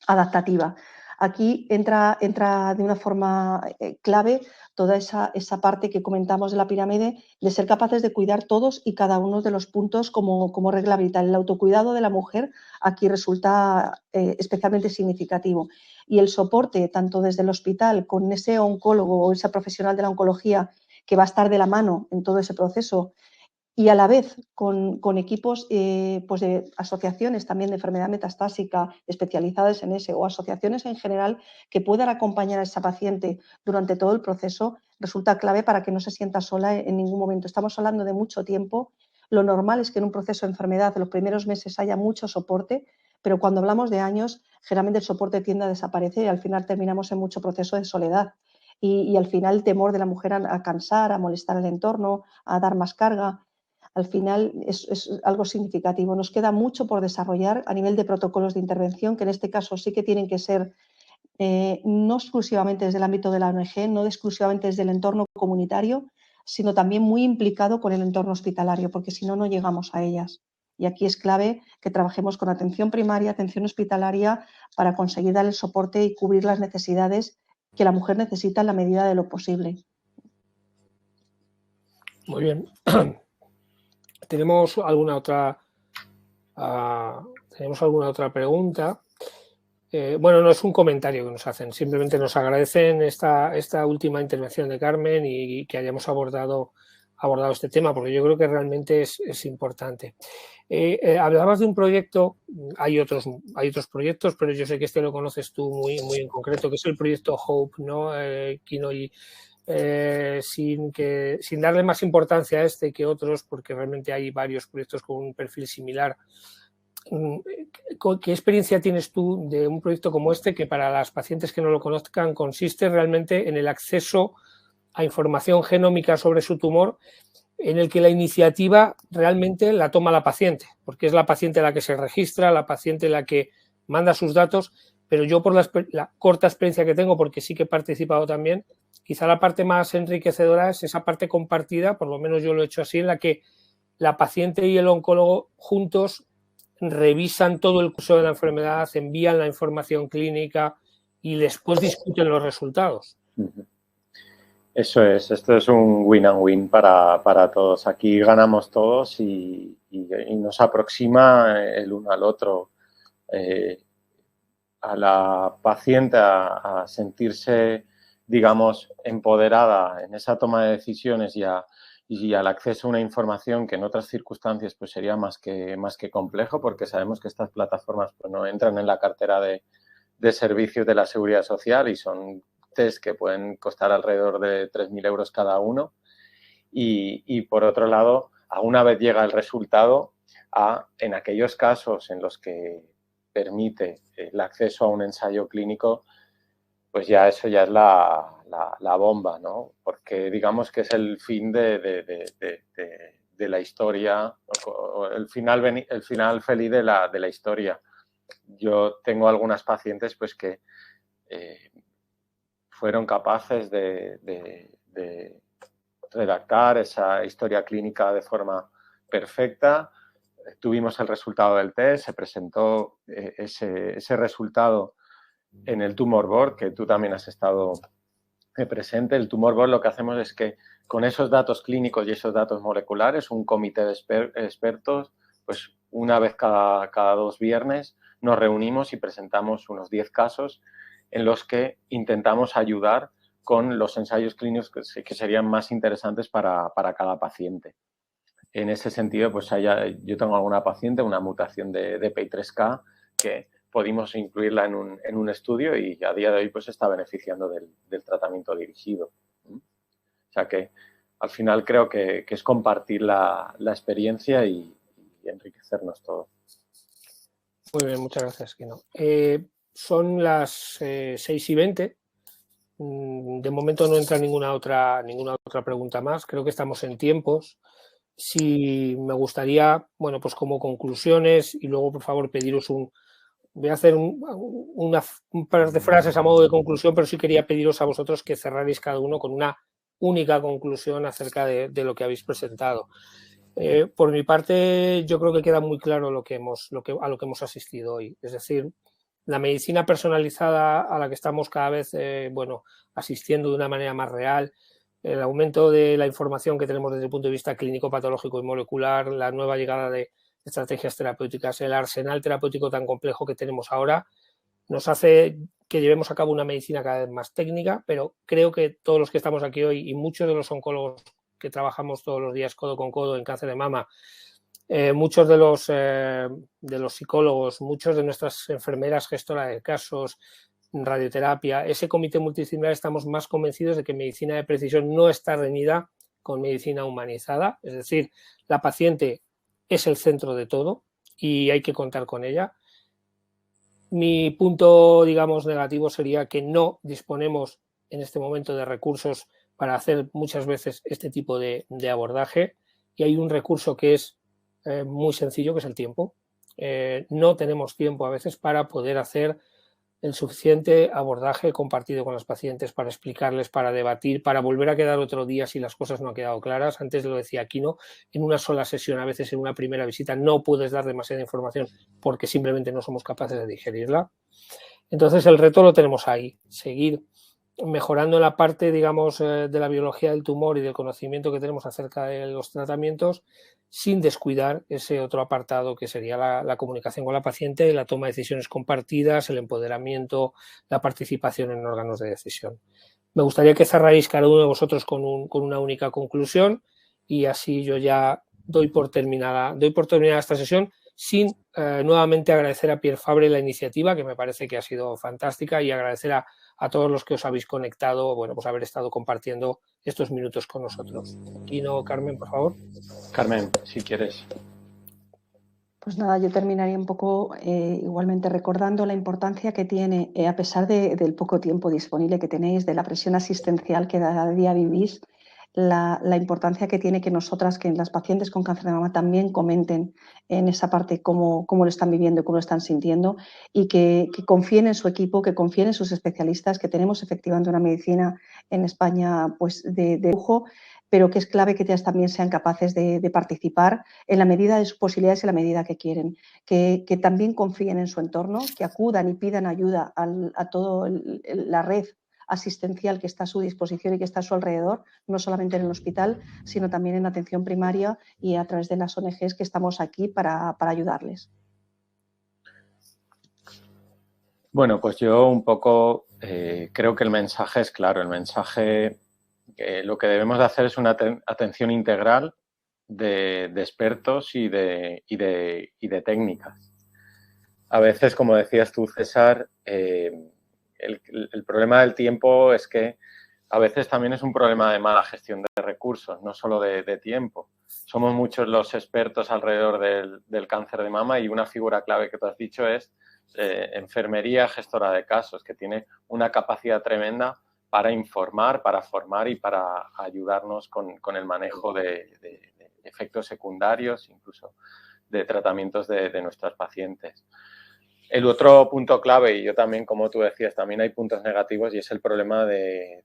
E: adaptativa. Aquí entra de una forma clave toda esa parte que comentamos de la pirámide, de ser capaces de cuidar todos y cada uno de los puntos como regla vital. El autocuidado de la mujer aquí resulta especialmente significativo. Y el soporte, tanto desde el hospital con ese oncólogo o esa profesional de la oncología que va a estar de la mano en todo ese proceso, y a la vez con equipos pues de asociaciones también de enfermedad metastásica especializadas en ese, o asociaciones en general que puedan acompañar a esa paciente durante todo el proceso, resulta clave para que no se sienta sola en ningún momento. Estamos hablando de mucho tiempo. Lo normal es que en un proceso de enfermedad en los primeros meses haya mucho soporte, pero cuando hablamos de años, generalmente el soporte tiende a desaparecer y al final terminamos en mucho proceso de soledad. Y al final el temor de la mujer a cansar, a molestar al entorno, a dar más carga. Al final es algo significativo. Nos queda mucho por desarrollar a nivel de protocolos de intervención, que en este caso sí que tienen que ser no exclusivamente desde el ámbito de la ONG, no exclusivamente desde el entorno comunitario, sino también muy implicado con el entorno hospitalario, porque si no, no llegamos a ellas. Y aquí es clave que trabajemos con atención primaria, atención hospitalaria, para conseguir dar el soporte y cubrir las necesidades que la mujer necesita en la medida de lo posible.
B: Muy bien. ¿Tenemos alguna otra pregunta? Bueno, no es un comentario que nos hacen, simplemente nos agradecen esta última intervención de Carmen y que hayamos abordado este tema, porque yo creo que realmente es importante. Hablabas de un proyecto, hay otros proyectos, pero yo sé que este lo conoces tú muy en concreto, que es el proyecto Hope, ¿no, Kino? Y sin darle más importancia a este que otros, porque realmente hay varios proyectos con un perfil similar. ¿Qué experiencia tienes tú de un proyecto como este, que para las pacientes que no lo conozcan consiste realmente en el acceso a información genómica sobre su tumor, en el que la iniciativa realmente la toma la paciente, porque es la paciente la que se registra, la paciente la que manda sus datos, pero yo por la corta experiencia que tengo, porque sí que he participado también, quizá la parte más enriquecedora es esa parte compartida, por lo menos yo lo he hecho así, en la que la paciente y el oncólogo juntos revisan todo el curso de la enfermedad, envían la información clínica y después discuten los resultados.
C: Eso es, esto es un win and win para todos. Aquí ganamos todos y nos aproxima el uno al otro. A la paciente a sentirse, digamos, empoderada en esa toma de decisiones y al acceso a una información que en otras circunstancias pues sería más que complejo, porque sabemos que estas plataformas pues no entran en la cartera de servicios de la Seguridad Social y son test que pueden costar alrededor de 3.000 euros cada uno. Y por otro lado, a una vez llega el resultado, en aquellos casos en los que permite el acceso a un ensayo clínico, pues ya eso ya es la bomba, ¿no? Porque digamos que es el fin de la historia, el final feliz de la historia. Yo tengo algunas pacientes pues que fueron capaces de redactar esa historia clínica de forma perfecta. Tuvimos el resultado del test, se presentó ese resultado en el Tumor Board, que tú también has estado presente. El Tumor Board, lo que hacemos es que con esos datos clínicos y esos datos moleculares, un comité de expertos, pues una vez cada 2 viernes nos reunimos y presentamos unos 10 casos en los que intentamos ayudar con los ensayos clínicos que serían más interesantes para cada paciente. En ese sentido, pues yo tengo alguna paciente, una mutación de PI3K, que pudimos incluirla en un estudio y a día de hoy pues está beneficiando del tratamiento dirigido. O sea que al final creo que es compartir la experiencia y enriquecernos todos.
B: Muy bien, muchas gracias, Kino. Son las 6:20. De momento no entra ninguna otra pregunta más. Creo que estamos en tiempos. Si me gustaría, bueno, pues como conclusiones y luego, por favor, pediros voy a hacer un par de frases a modo de conclusión, pero sí quería pediros a vosotros que cerraréis cada uno con una única conclusión acerca de lo que habéis presentado. Por mi parte, yo creo que queda muy claro a lo que hemos asistido hoy. Es decir, La medicina personalizada a la que estamos cada vez asistiendo de una manera más real, el aumento de la información que tenemos desde el punto de vista clínico, patológico y molecular, la nueva llegada de estrategias terapéuticas, el arsenal terapéutico tan complejo que tenemos ahora, nos hace que llevemos a cabo una medicina cada vez más técnica, pero creo que todos los que estamos aquí hoy y muchos de los oncólogos que trabajamos todos los días codo con codo en cáncer de mama, muchos de los psicólogos, muchos de nuestras enfermeras gestoras de casos, radioterapia, ese comité multidisciplinar, estamos más convencidos de que medicina de precisión no está reñida con medicina humanizada, es decir, la paciente es el centro de todo y hay que contar con ella. Mi punto, digamos, negativo sería que no disponemos en este momento de recursos para hacer muchas veces este tipo de abordaje, y hay un recurso que es muy sencillo, que es el tiempo. No tenemos tiempo a veces para poder hacer el suficiente abordaje compartido con los pacientes, para explicarles, para debatir, para volver a quedar otro día si las cosas no han quedado claras. Antes lo decía Aquino, en una sola sesión, a veces en una primera visita, no puedes dar demasiada información porque simplemente no somos capaces de digerirla. Entonces el reto lo tenemos ahí, seguir mejorando la parte, digamos, de la biología del tumor y del conocimiento que tenemos acerca de los tratamientos, sin descuidar ese otro apartado que sería la comunicación con la paciente, la toma de decisiones compartidas, el empoderamiento, la participación en órganos de decisión. Me gustaría que cerrarais cada uno de vosotros con una única conclusión, y así yo ya doy por terminada esta sesión, sin nuevamente agradecer a Pierre Fabre la iniciativa, que me parece que ha sido fantástica, y agradecer a todos los que os habéis conectado, pues haber estado compartiendo estos minutos con nosotros. Aquino, Carmen, por favor.
C: Carmen, si quieres.
E: Pues nada, yo terminaría un poco igualmente recordando la importancia que tiene, a pesar del poco tiempo disponible que tenéis, de la presión asistencial que cada día vivís, la importancia que tiene que nosotras, que las pacientes con cáncer de mama también comenten en esa parte cómo lo están viviendo, cómo lo están sintiendo, y que confíen en su equipo, que confíen en sus especialistas, que tenemos efectivamente una medicina en España pues de lujo, pero que es clave que ellas también sean capaces de participar en la medida de sus posibilidades y en la medida que quieren, que también confíen en su entorno, que acudan y pidan ayuda a toda la red asistencial que está a su disposición y que está a su alrededor, no solamente en el hospital, sino también en la atención primaria y a través de las ONGs que estamos aquí para ayudarles.
C: Bueno, pues yo un poco creo que el mensaje es claro. El mensaje, lo que debemos de hacer es una atención integral de expertos y de técnicas. A veces, como decías tú, César, el problema del tiempo es que a veces también es un problema de mala gestión de recursos, no solo de tiempo. Somos muchos los expertos alrededor del cáncer de mama, y una figura clave que tú has dicho es enfermería gestora de casos, que tiene una capacidad tremenda para informar, para formar y para ayudarnos con el manejo de efectos secundarios, incluso de tratamientos de nuestras pacientes. El otro punto clave, y yo también, como tú decías, también hay puntos negativos, y es el problema de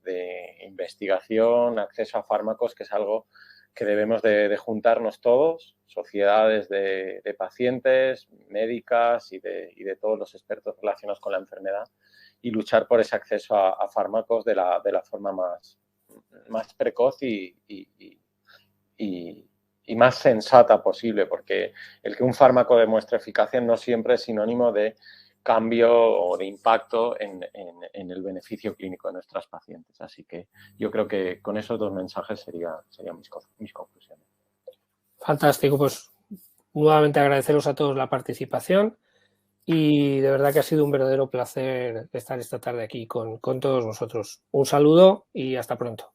C: investigación, acceso a fármacos, que es algo que debemos de juntarnos todos, sociedades de pacientes, médicas y de todos los expertos relacionados con la enfermedad, y luchar por ese acceso a fármacos de la forma más precoz y más sensata posible, porque el que un fármaco demuestre eficacia no siempre es sinónimo de cambio o de impacto en el beneficio clínico de nuestras pacientes. Así que yo creo que con esos dos mensajes serían mis conclusiones.
B: Fantástico, pues nuevamente agradeceros a todos la participación, y de verdad que ha sido un verdadero placer estar esta tarde aquí con todos vosotros. Un saludo y hasta pronto.